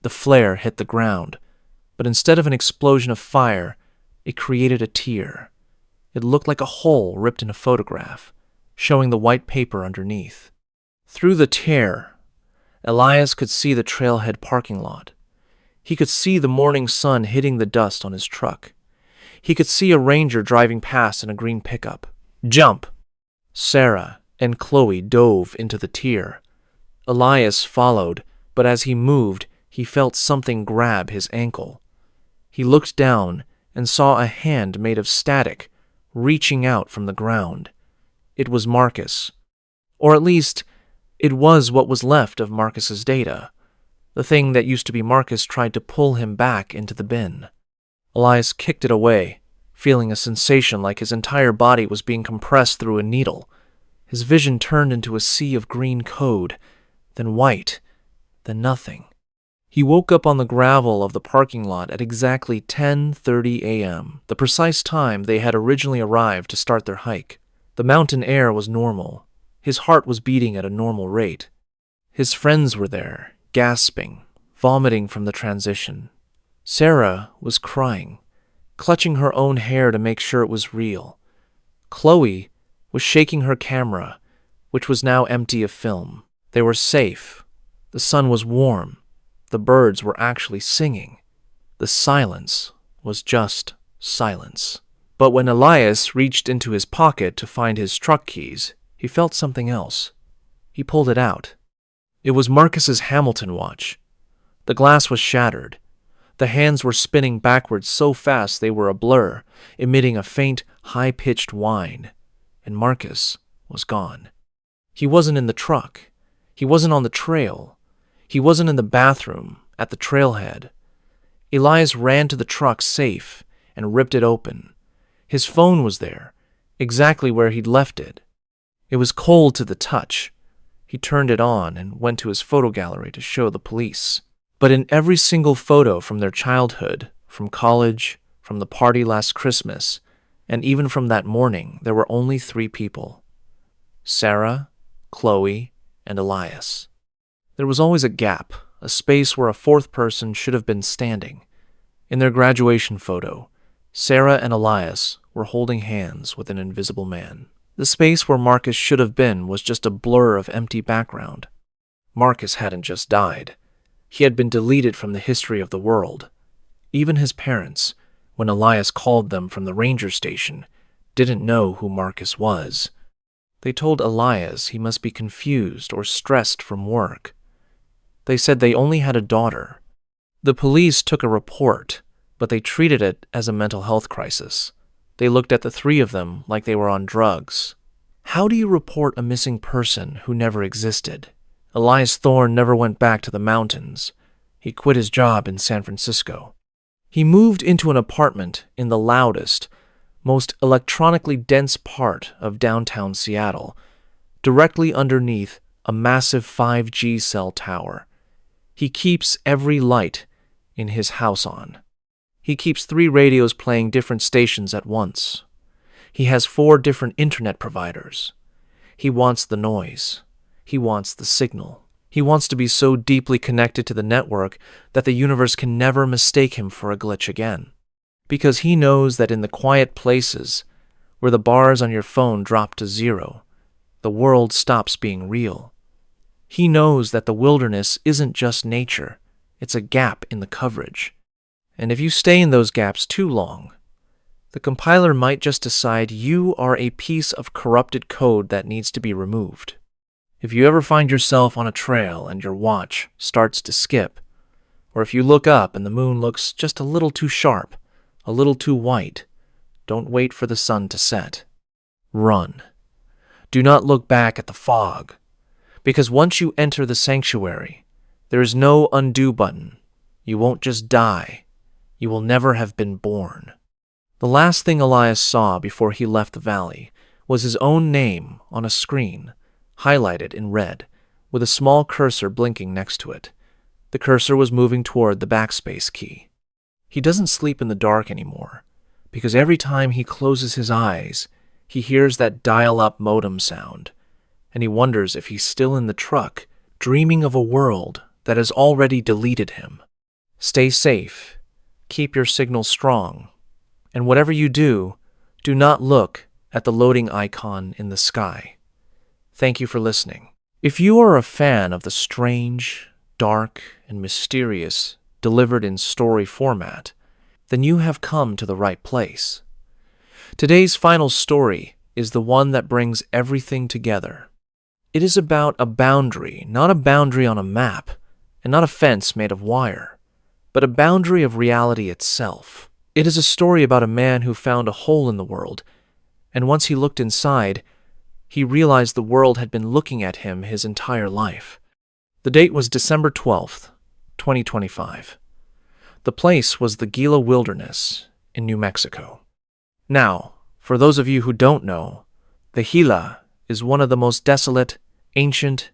The flare hit the ground, but instead of an explosion of fire, it created a tear. It looked like a hole ripped in a photograph, showing the white paper underneath. Through the tear, Elias could see the trailhead parking lot. He could see the morning sun hitting the dust on his truck. He could see a ranger driving past in a green pickup. "Jump!" Sarah and Chloe dove into the tear. Elias followed, but as he moved, he felt something grab his ankle. He looked down and saw a hand made of static reaching out from the ground. It was Marcus. Or at least, it was what was left of Marcus's data. The thing that used to be Marcus tried to pull him back into the bin. Elias kicked it away, feeling a sensation like his entire body was being compressed through a needle. His vision turned into a sea of green code, then white, then nothing. He woke up on the gravel of the parking lot at exactly 10:30 a.m., the precise time they had originally arrived to start their hike. The mountain air was normal. His heart was beating at a normal rate. His friends were there, gasping, vomiting from the transition. Sarah was crying, clutching her own hair to make sure it was real. Chloe was shaking her camera, which was now empty of film. They were safe. The sun was warm. The birds were actually singing. The silence was just silence. But when Elias reached into his pocket to find his truck keys, he felt something else. He pulled it out. It was Marcus's Hamilton watch. The glass was shattered. The hands were spinning backwards so fast they were a blur, emitting a faint, high-pitched whine. And Marcus was gone. He wasn't in the truck. He wasn't on the trail. He wasn't in the bathroom, at the trailhead. Elias ran to the truck safe and ripped it open. His phone was there, exactly where he'd left it. It was cold to the touch. He turned it on and went to his photo gallery to show the police. But in every single photo from their childhood, from college, from the party last Christmas, and even from that morning, there were only 3 people: Sarah, Chloe, and Elias. There was always a gap, a space where a 4th person should have been standing. In their graduation photo, Sarah and Elias were holding hands with an invisible man. The space where Marcus should have been was just a blur of empty background. Marcus hadn't just died. He had been deleted from the history of the world. Even his parents, when Elias called them from the ranger station, didn't know who Marcus was. They told Elias he must be confused or stressed from work. They said they only had a daughter. The police took a report, but they treated it as a mental health crisis. They looked at the 3 of them like they were on drugs. How do you report a missing person who never existed? Elias Thorne never went back to the mountains. He quit his job in San Francisco. He moved into an apartment in the loudest, most electronically dense part of downtown Seattle, directly underneath a massive 5G cell tower. He keeps every light in his house on. He keeps 3 radios playing different stations at once. He has 4 different internet providers. He wants the noise. He wants the signal. He wants to be so deeply connected to the network that the universe can never mistake him for a glitch again. Because he knows that in the quiet places where the bars on your phone drop to 0, the world stops being real. He knows that the wilderness isn't just nature, it's a gap in the coverage. And if you stay in those gaps too long, the compiler might just decide you are a piece of corrupted code that needs to be removed. If you ever find yourself on a trail and your watch starts to skip, or if you look up and the moon looks just a little too sharp, a little too white, don't wait for the sun to set. Run. Do not look back at the fog, because once you enter the sanctuary, there is no undo button. You won't just die. You will never have been born. The last thing Elias saw before he left the valley was his own name on a screen, highlighted in red, with a small cursor blinking next to it. The cursor was moving toward the backspace key. He doesn't sleep in the dark anymore, because every time he closes his eyes, he hears that dial-up modem sound, and he wonders if he's still in the truck, dreaming of a world that has already deleted him. Stay safe, keep your signal strong, and whatever you do, do not look at the loading icon in the sky. Thank you for listening. If you are a fan of the strange, dark, and mysterious delivered in story format, then you have come to the right place. Today's final story is the one that brings everything together. It is about a boundary, not a boundary on a map, and not a fence made of wire, but a boundary of reality itself. It is a story about a man who found a hole in the world, and once he looked inside, he realized the world had been looking at him his entire life. The date was December 12th, 2025. The place was the Gila Wilderness in New Mexico. Now, for those of you who don't know, the Gila is one of the most desolate, ancient,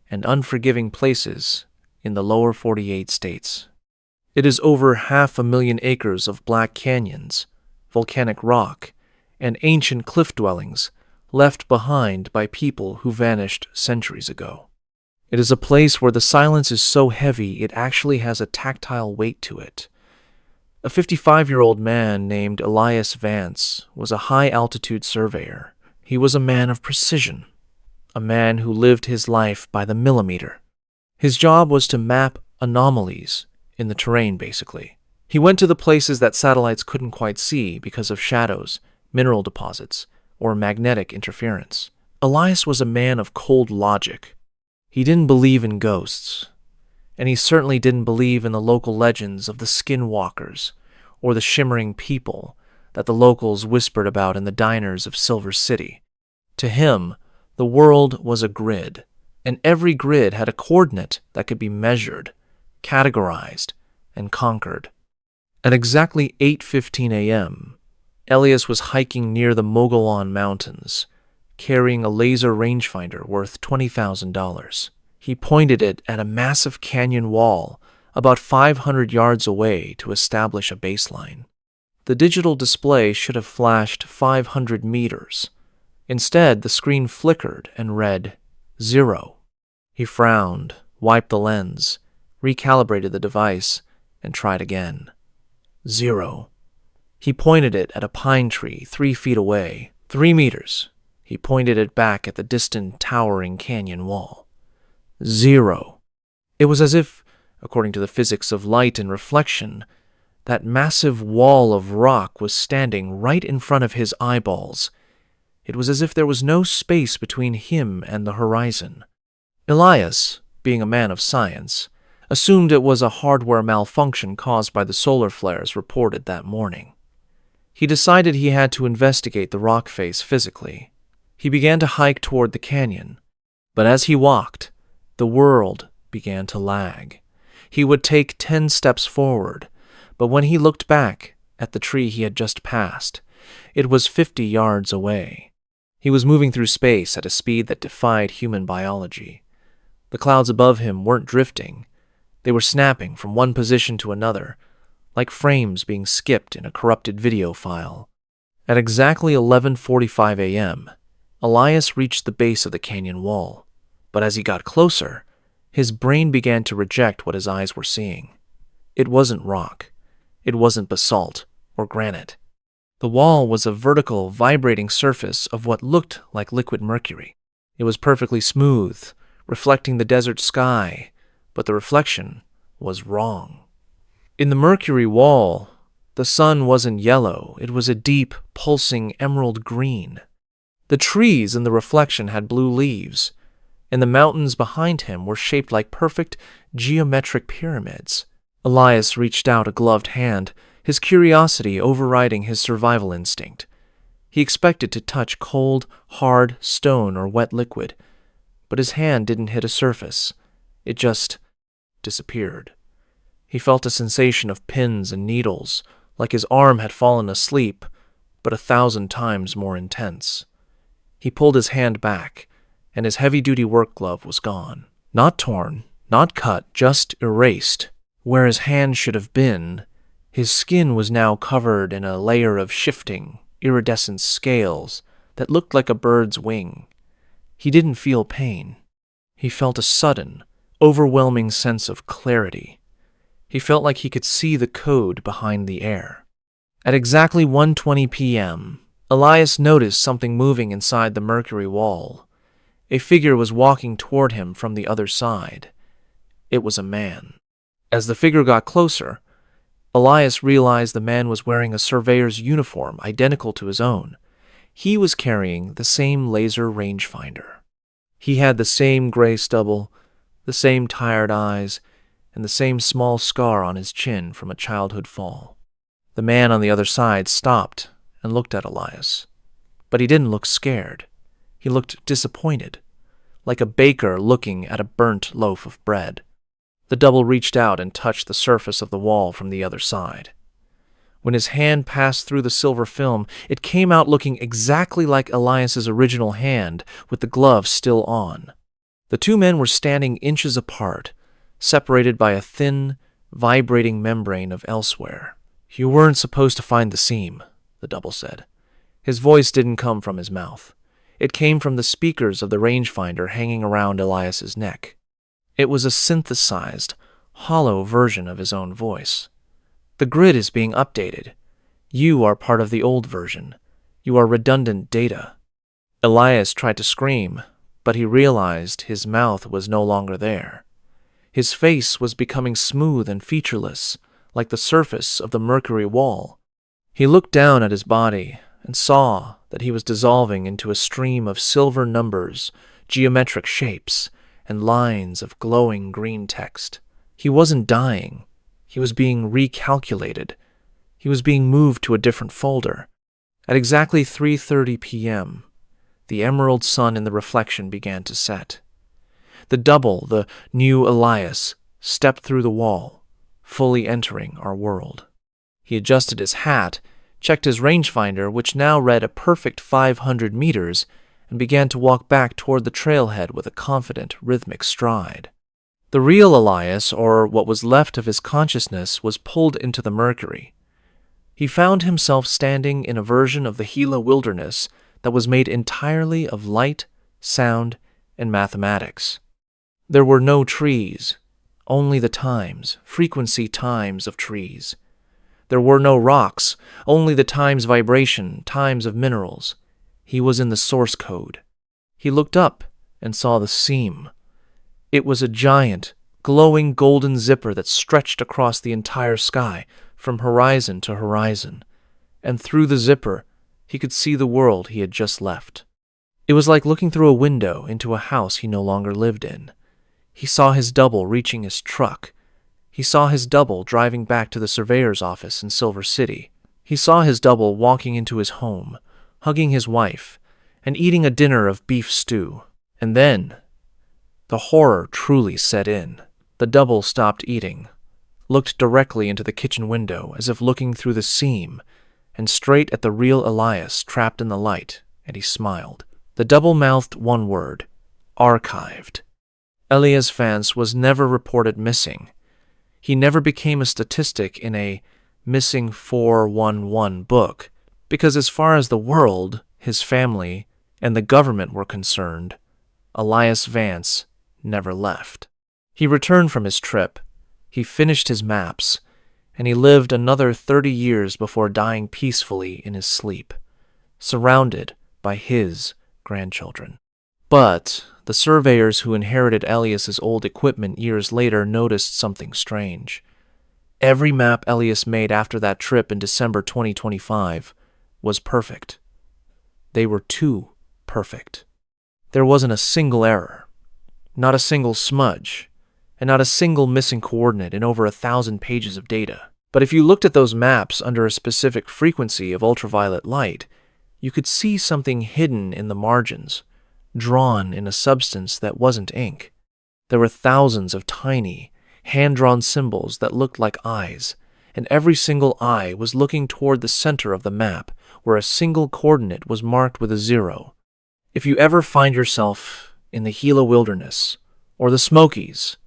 and unforgiving places in the lower 48 states. It is over 500,000 acres of black canyons, volcanic rock, and ancient cliff dwellings left behind by people who vanished centuries ago. It is a place where the silence is so heavy it actually has a tactile weight to it. A 55-year-old man named Elias Vance was a high-altitude surveyor. He was a man of precision, a man who lived his life by the millimeter. His job was to map anomalies in the terrain, basically. He went to the places that satellites couldn't quite see because of shadows, mineral deposits, or magnetic interference. Elias was a man of cold logic. He didn't believe in ghosts, and he certainly didn't believe in the local legends of the skinwalkers or the shimmering people that the locals whispered about in the diners of Silver City. To him, the world was a grid, and every grid had a coordinate that could be measured, categorized, and conquered. At exactly 8:15 a.m., Elias was hiking near the Mogollon Mountains, carrying a laser rangefinder worth $20,000. He pointed it at a massive canyon wall about 500 yards away to establish a baseline. The digital display should have flashed 500 meters. Instead, the screen flickered and read 0. He frowned, wiped the lens, recalibrated the device, and tried again. 0. He pointed it at a pine tree 3 feet away. 3 meters. He pointed it back at the distant, towering canyon wall. 0. It was as if, according to the physics of light and reflection, that massive wall of rock was standing right in front of his eyeballs. It was as if there was no space between him and the horizon. Elias, being a man of science, assumed it was a hardware malfunction caused by the solar flares reported that morning. He decided he had to investigate the rock face physically. He began to hike toward the canyon, but as he walked, the world began to lag. He would take 10 steps forward, but when he looked back at the tree he had just passed, it was 50 yards away. He was moving through space at a speed that defied human biology. The clouds above him weren't drifting. They were snapping from one position to another, like frames being skipped in a corrupted video file. At exactly 11:45 a.m., Elias reached the base of the canyon wall, but as he got closer, his brain began to reject what his eyes were seeing. It wasn't rock. It wasn't basalt or granite. The wall was a vertical, vibrating surface of what looked like liquid mercury. It was perfectly smooth, reflecting the desert sky, but the reflection was wrong. In the mercury wall, the sun wasn't yellow, it was a deep, pulsing emerald green. The trees in the reflection had blue leaves, and the mountains behind him were shaped like perfect, geometric pyramids. Elias reached out a gloved hand, his curiosity overriding his survival instinct. He expected to touch cold, hard stone or wet liquid, but his hand didn't hit a surface. It just disappeared. He felt a sensation of pins and needles, like his arm had fallen asleep, but 1,000 times more intense. He pulled his hand back, and his heavy-duty work glove was gone. Not torn, not cut, just erased. Where his hand should have been, his skin was now covered in a layer of shifting, iridescent scales that looked like a bird's wing. He didn't feel pain. He felt a sudden, overwhelming sense of clarity. He felt like he could see the code behind the air. At exactly 1:20 p.m., Elias noticed something moving inside the mercury wall. A figure was walking toward him from the other side. It was a man. As the figure got closer, Elias realized the man was wearing a surveyor's uniform identical to his own. He was carrying the same laser rangefinder. He had the same gray stubble, the same tired eyes, and the same small scar on his chin from a childhood fall. The man on the other side stopped and looked at Elias. But he didn't look scared. He looked disappointed, like a baker looking at a burnt loaf of bread. The double reached out and touched the surface of the wall from the other side. When his hand passed through the silver film, it came out looking exactly like Elias's original hand, with the glove still on. The two men were standing inches apart, separated by a thin, vibrating membrane of elsewhere. "You weren't supposed to find the seam," the double said. His voice didn't come from his mouth. It came from the speakers of the rangefinder hanging around Elias's neck. It was a synthesized, hollow version of his own voice. "The grid is being updated. You are part of the old version. You are redundant data." Elias tried to scream, but he realized his mouth was no longer there. His face was becoming smooth and featureless, like the surface of the mercury wall. He looked down at his body and saw that he was dissolving into a stream of silver numbers, geometric shapes, and lines of glowing green text. He wasn't dying. He was being recalculated. He was being moved to a different folder. At exactly 3:30 p.m., the emerald sun in the reflection began to set. The double, the new Elias, stepped through the wall, fully entering our world. He adjusted his hat, checked his rangefinder, which now read a perfect 500 meters, and began to walk back toward the trailhead with a confident, rhythmic stride. The real Elias, or what was left of his consciousness, was pulled into the mercury. He found himself standing in a version of the Gila wilderness that was made entirely of light, sound, and mathematics. There were no trees, only the times, frequency times of trees. There were no rocks, only the times vibration, times of minerals. He was in the source code. He looked up and saw the seam. It was a giant, glowing golden zipper that stretched across the entire sky, from horizon to horizon. And through the zipper, he could see the world he had just left. It was like looking through a window into a house he no longer lived in. He saw his double reaching his truck. He saw his double driving back to the surveyor's office in Silver City. He saw his double walking into his home, hugging his wife, and eating a dinner of beef stew. And then, the horror truly set in. The double stopped eating, looked directly into the kitchen window as if looking through the seam, and straight at the real Elias trapped in the light, and he smiled. The double mouthed one word, archived. Elias Vance was never reported missing. He never became a statistic in a missing 411 book, because as far as the world, his family, and the government were concerned, Elias Vance never left. He returned from his trip, he finished his maps, and he lived another 30 years before dying peacefully in his sleep, surrounded by his grandchildren. But the surveyors who inherited Elias's old equipment years later noticed something strange. Every map Elias made after that trip in December 2025 was perfect. They were too perfect. There wasn't a single error, not a single smudge, and not a single missing coordinate in over 1,000 pages of data. But if you looked at those maps under a specific frequency of ultraviolet light, you could see something hidden in the margins, drawn in a substance that wasn't ink. There were thousands of tiny, hand-drawn symbols that looked like eyes, and every single eye was looking toward the center of the map, where a single coordinate was marked with a 0. If you ever find yourself in the Gila Wilderness, or the Smokies,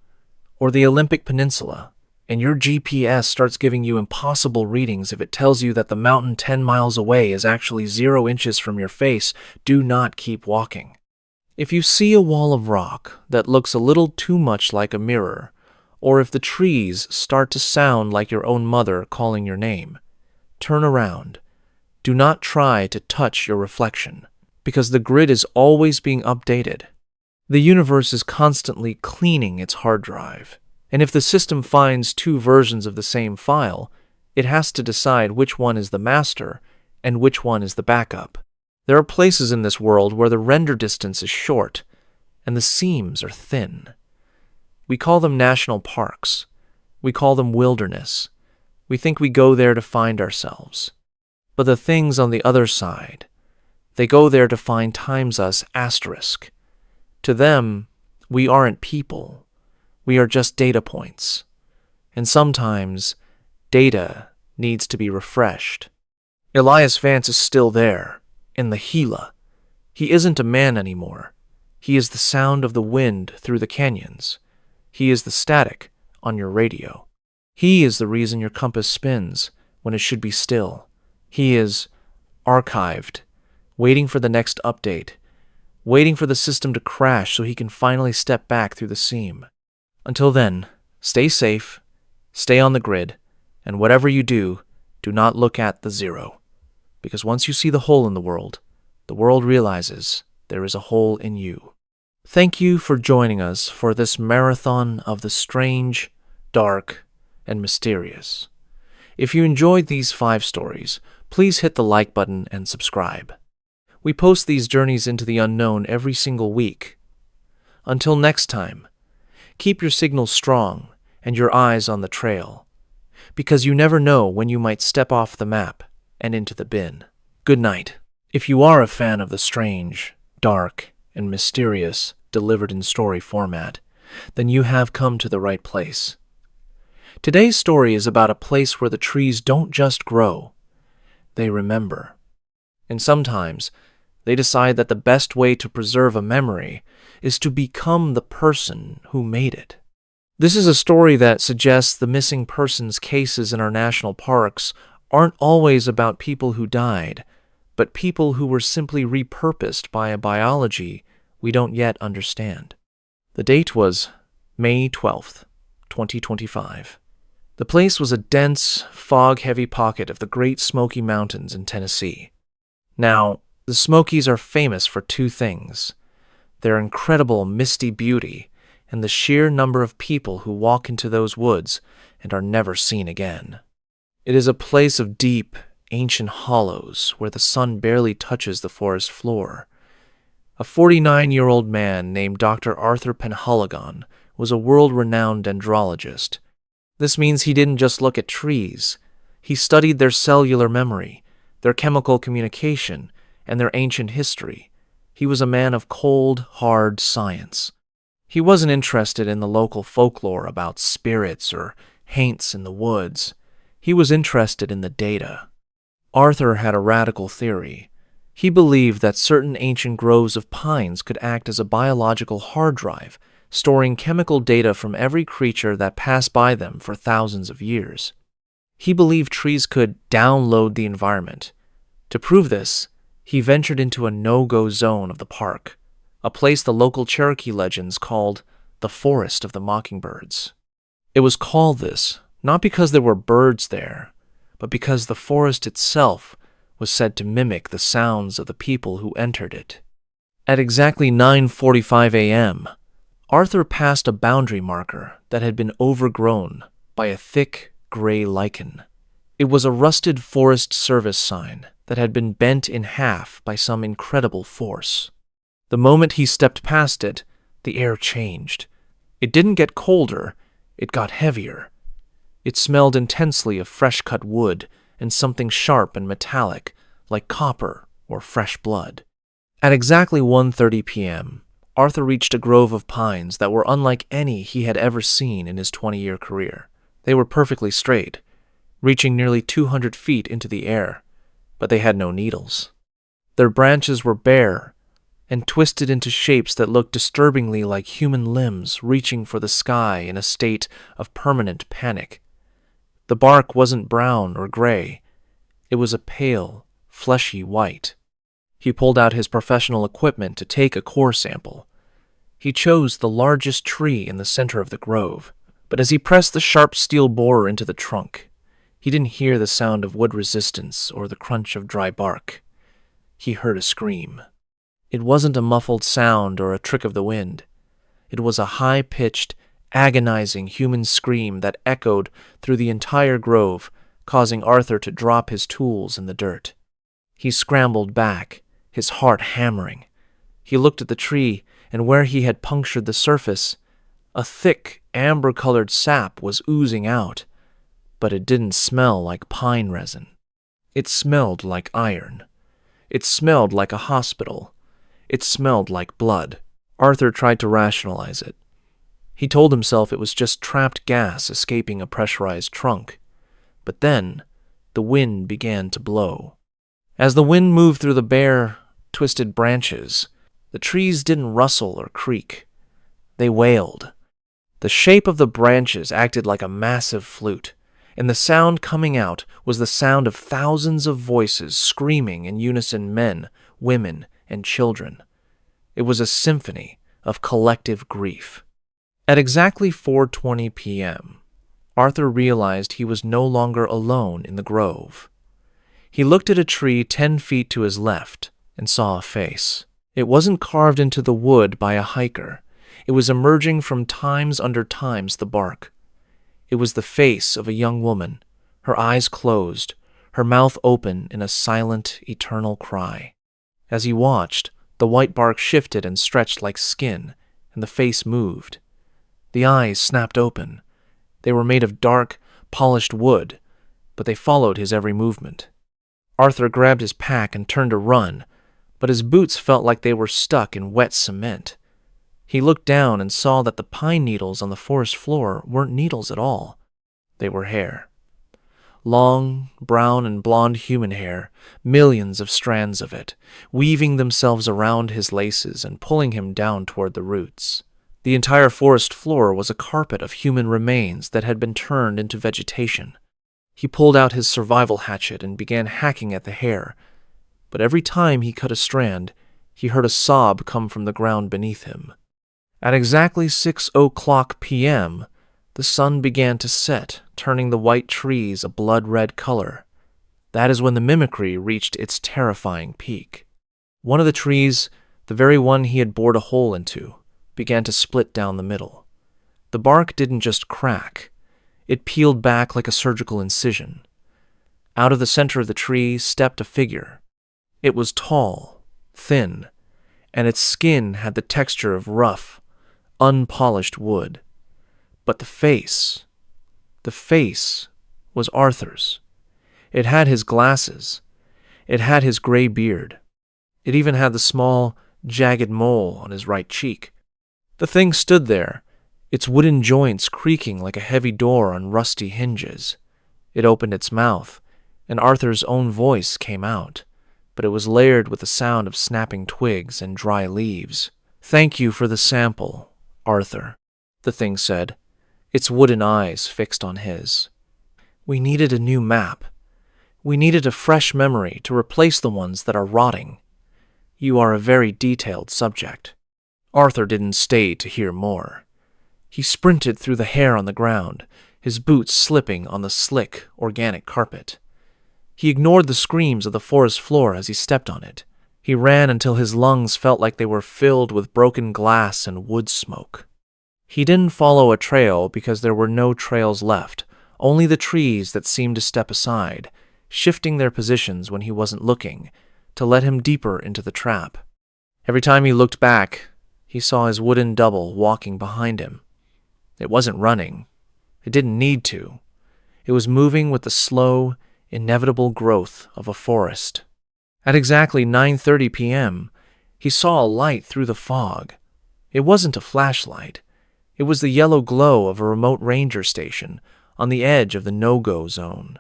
or the Olympic Peninsula, and your GPS starts giving you impossible readings if it tells you that the mountain 10 miles away is actually 0 inches from your face, do not keep walking. If you see a wall of rock that looks a little too much like a mirror, or if the trees start to sound like your own mother calling your name, turn around. Do not try to touch your reflection, because the grid is always being updated. The universe is constantly cleaning its hard drive, and if the system finds 2 versions of the same file, it has to decide which one is the master and which one is the backup. There are places in this world where the render distance is short and the seams are thin. We call them national parks. We call them wilderness. We think we go there to find ourselves. But the things on the other side, they go there to find times us asterisk. To them, we aren't people. We are just data points. And sometimes, data needs to be refreshed. Elias Vance is still there, in the Gila. He isn't a man anymore. He is the sound of the wind through the canyons. He is the static on your radio. He is the reason your compass spins when it should be still. He is archived, waiting for the next update, waiting for the system to crash so he can finally step back through the seam. Until then, stay safe, stay on the grid, and whatever you do, do not look at the 0. Because once you see the hole in the world realizes there is a hole in you. Thank you for joining us for this marathon of the strange, dark, and mysterious. If you enjoyed these 5 stories, please hit the like button and subscribe. We post these journeys into the unknown every single week. Until next time, keep your signals strong and your eyes on the trail, because you never know when you might step off the map and into the bin. Good night. If you are a fan of the strange, dark, and mysterious delivered in story format, then you have come to the right place. Today's story is about a place where the trees don't just grow, they remember. And sometimes, they decide that the best way to preserve a memory is to become the person who made it. This is a story that suggests the missing persons cases in our national parks aren't always about people who died, but people who were simply repurposed by a biology we don't yet understand. The date was May 12th, 2025. The place was a dense, fog-heavy pocket of the Great Smoky Mountains in Tennessee. Now, the Smokies are famous for 2 things: their incredible misty beauty and the sheer number of people who walk into those woods and are never seen again. It is a place of deep, ancient hollows where the sun barely touches the forest floor. A 49-year-old man named Dr. Arthur Penhaligon was a world-renowned dendrologist. This means he didn't just look at trees. He studied their cellular memory, their chemical communication, and their ancient history. He was a man of cold, hard science. He wasn't interested in the local folklore about spirits or haints in the woods. He was interested in the data. Arthur had a radical theory. He believed that certain ancient groves of pines could act as a biological hard drive, storing chemical data from every creature that passed by them for thousands of years. He believed trees could download the environment. To prove this, he ventured into a no-go zone of the park, a place the local Cherokee legends called the Forest of the Mockingbirds. It was called this not because there were birds there, but because the forest itself was said to mimic the sounds of the people who entered it. At exactly 9:45 a.m., Arthur passed a boundary marker that had been overgrown by a thick gray lichen. It was a rusted Forest Service sign that had been bent in half by some incredible force. The moment he stepped past it, the air changed. It didn't get colder, it got heavier. It smelled intensely of fresh-cut wood and something sharp and metallic, like copper or fresh blood. At exactly 1:30 p.m., Arthur reached a grove of pines that were unlike any he had ever seen in his 20-year career. They were perfectly straight, reaching nearly 200 feet into the air, but they had no needles. Their branches were bare and twisted into shapes that looked disturbingly like human limbs reaching for the sky in a state of permanent panic. The bark wasn't brown or gray. It was a pale, fleshy white. He pulled out his professional equipment to take a core sample. He chose the largest tree in the center of the grove, but as he pressed the sharp steel borer into the trunk, he didn't hear the sound of wood resistance or the crunch of dry bark. He heard a scream. It wasn't a muffled sound or a trick of the wind. It was a high-pitched, agonizing human scream that echoed through the entire grove, causing Arthur to drop his tools in the dirt. He scrambled back, his heart hammering. He looked at the tree, and where he had punctured the surface, a thick, amber-colored sap was oozing out, but it didn't smell like pine resin. It smelled like iron. It smelled like a hospital. It smelled like blood. Arthur tried to rationalize it. He told himself it was just trapped gas escaping a pressurized trunk. But then, the wind began to blow. As the wind moved through the bare, twisted branches, the trees didn't rustle or creak. They wailed. The shape of the branches acted like a massive flute, and the sound coming out was the sound of thousands of voices screaming in unison, men, women, and children. It was a symphony of collective grief. At exactly 4:20 p.m., Arthur realized he was no longer alone in the grove. He looked at a tree 10 feet to his left and saw a face. It wasn't carved into the wood by a hiker. It was emerging from times under times the bark. It was the face of a young woman, her eyes closed, her mouth open in a silent, eternal cry. As he watched, the white bark shifted and stretched like skin, and the face moved. The eyes snapped open. They were made of dark, polished wood, but they followed his every movement. Arthur grabbed his pack and turned to run, but his boots felt like they were stuck in wet cement. He looked down and saw that the pine needles on the forest floor weren't needles at all. They were hair. Long, brown and blonde human hair, millions of strands of it, weaving themselves around his laces and pulling him down toward the roots. The entire forest floor was a carpet of human remains that had been turned into vegetation. He pulled out his survival hatchet and began hacking at the hair, but every time he cut a strand, he heard a sob come from the ground beneath him. At exactly 6:00 p.m., the sun began to set, turning the white trees a blood-red color. That is when the mimicry reached its terrifying peak. One of the trees, the very one he had bored a hole into, began to split down the middle. The bark didn't just crack. It peeled back like a surgical incision. Out of the center of the tree stepped a figure. It was tall, thin, and its skin had the texture of rough, unpolished wood. But the face was Arthur's. It had his glasses. It had his gray beard. It even had the small, jagged mole on his right cheek. The thing stood there, its wooden joints creaking like a heavy door on rusty hinges. It opened its mouth, and Arthur's own voice came out, but it was layered with the sound of snapping twigs and dry leaves. "Thank you for the sample. Arthur, the thing said, its wooden eyes fixed on his. We needed a new map. We needed a fresh memory to replace the ones that are rotting. You are a very detailed subject. Arthur didn't stay to hear more. He sprinted through the hair on the ground, his boots slipping on the slick, organic carpet. He ignored the screams of the forest floor as he stepped on it. He ran until his lungs felt like they were filled with broken glass and wood smoke. He didn't follow a trail because there were no trails left, only the trees that seemed to step aside, shifting their positions when he wasn't looking, to let him deeper into the trap. Every time he looked back, he saw his wooden double walking behind him. It wasn't running. It didn't need to. It was moving with the slow, inevitable growth of a forest. At exactly 9:30 p.m., he saw a light through the fog. It wasn't a flashlight. It was the yellow glow of a remote ranger station on the edge of the no-go zone.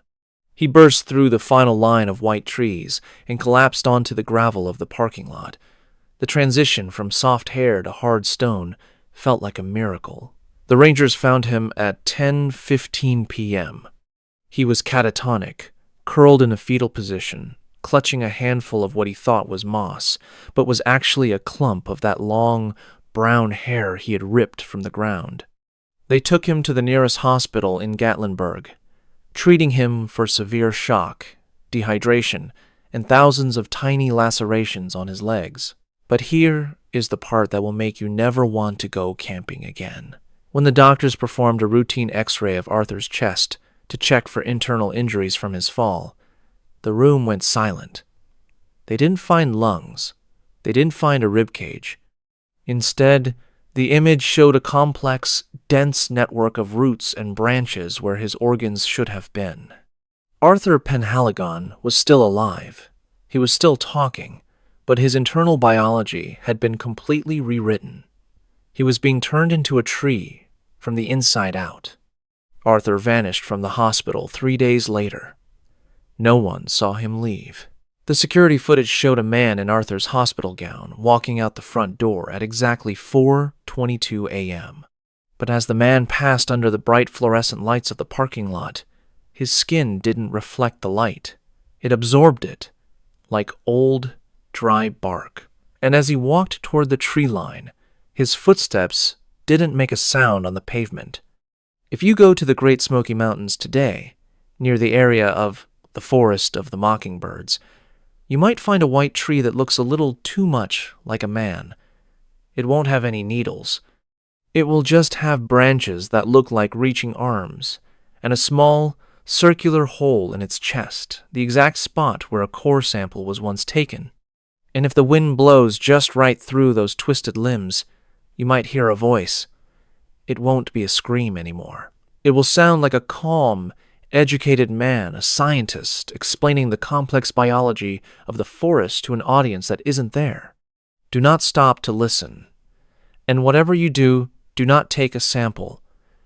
He burst through the final line of white trees and collapsed onto the gravel of the parking lot. The transition from soft hair to hard stone felt like a miracle. The Rangers found him at 10:15 p.m. He was catatonic, curled in a fetal position, clutching a handful of what he thought was moss, but was actually a clump of that long, brown hair he had ripped from the ground. They took him to the nearest hospital in Gatlinburg, treating him for severe shock, dehydration, and thousands of tiny lacerations on his legs. But here is the part that will make you never want to go camping again. When the doctors performed a routine X-ray of Arthur's chest to check for internal injuries from his fall, the room went silent. They didn't find lungs. They didn't find a ribcage. Instead, the image showed a complex, dense network of roots and branches where his organs should have been. Arthur Penhaligon was still alive. He was still talking, but his internal biology had been completely rewritten. He was being turned into a tree from the inside out. Arthur vanished from the hospital 3 days later. No one saw him leave. The security footage showed a man in Arthur's hospital gown walking out the front door at exactly 4:22 a.m. But as the man passed under the bright fluorescent lights of the parking lot, his skin didn't reflect the light. It absorbed it, like old, dry bark. And as he walked toward the tree line, his footsteps didn't make a sound on the pavement. If you go to the Great Smoky Mountains today, near the area of the Forest of the Mockingbirds, you might find a white tree that looks a little too much like a man. It won't have any needles. It will just have branches that look like reaching arms, and a small, circular hole in its chest, the exact spot where a core sample was once taken. And if the wind blows just right through those twisted limbs, you might hear a voice. It won't be a scream anymore. It will sound like a calm, educated man, a scientist, explaining the complex biology of the forest to an audience that isn't there. Do not stop to listen. And whatever you do, do not take a sample,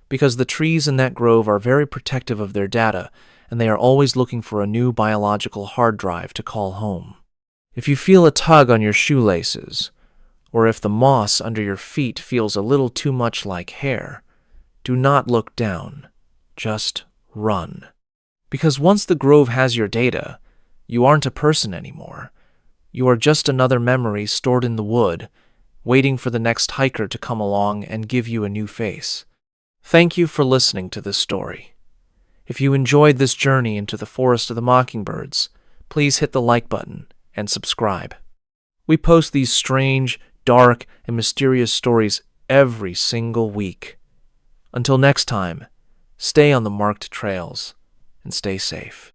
because the trees in that grove are very protective of their data, and they are always looking for a new biological hard drive to call home. If you feel a tug on your shoelaces, or if the moss under your feet feels a little too much like hair, do not look down. Just run. Because once the grove has your data, you aren't a person anymore. You are just another memory stored in the wood, waiting for the next hiker to come along and give you a new face. Thank you for listening to this story. If you enjoyed this journey into the Forest of the Mockingbirds, please hit the like button and subscribe. We post these strange, dark, and mysterious stories every single week. Until next time, stay on the marked trails and stay safe.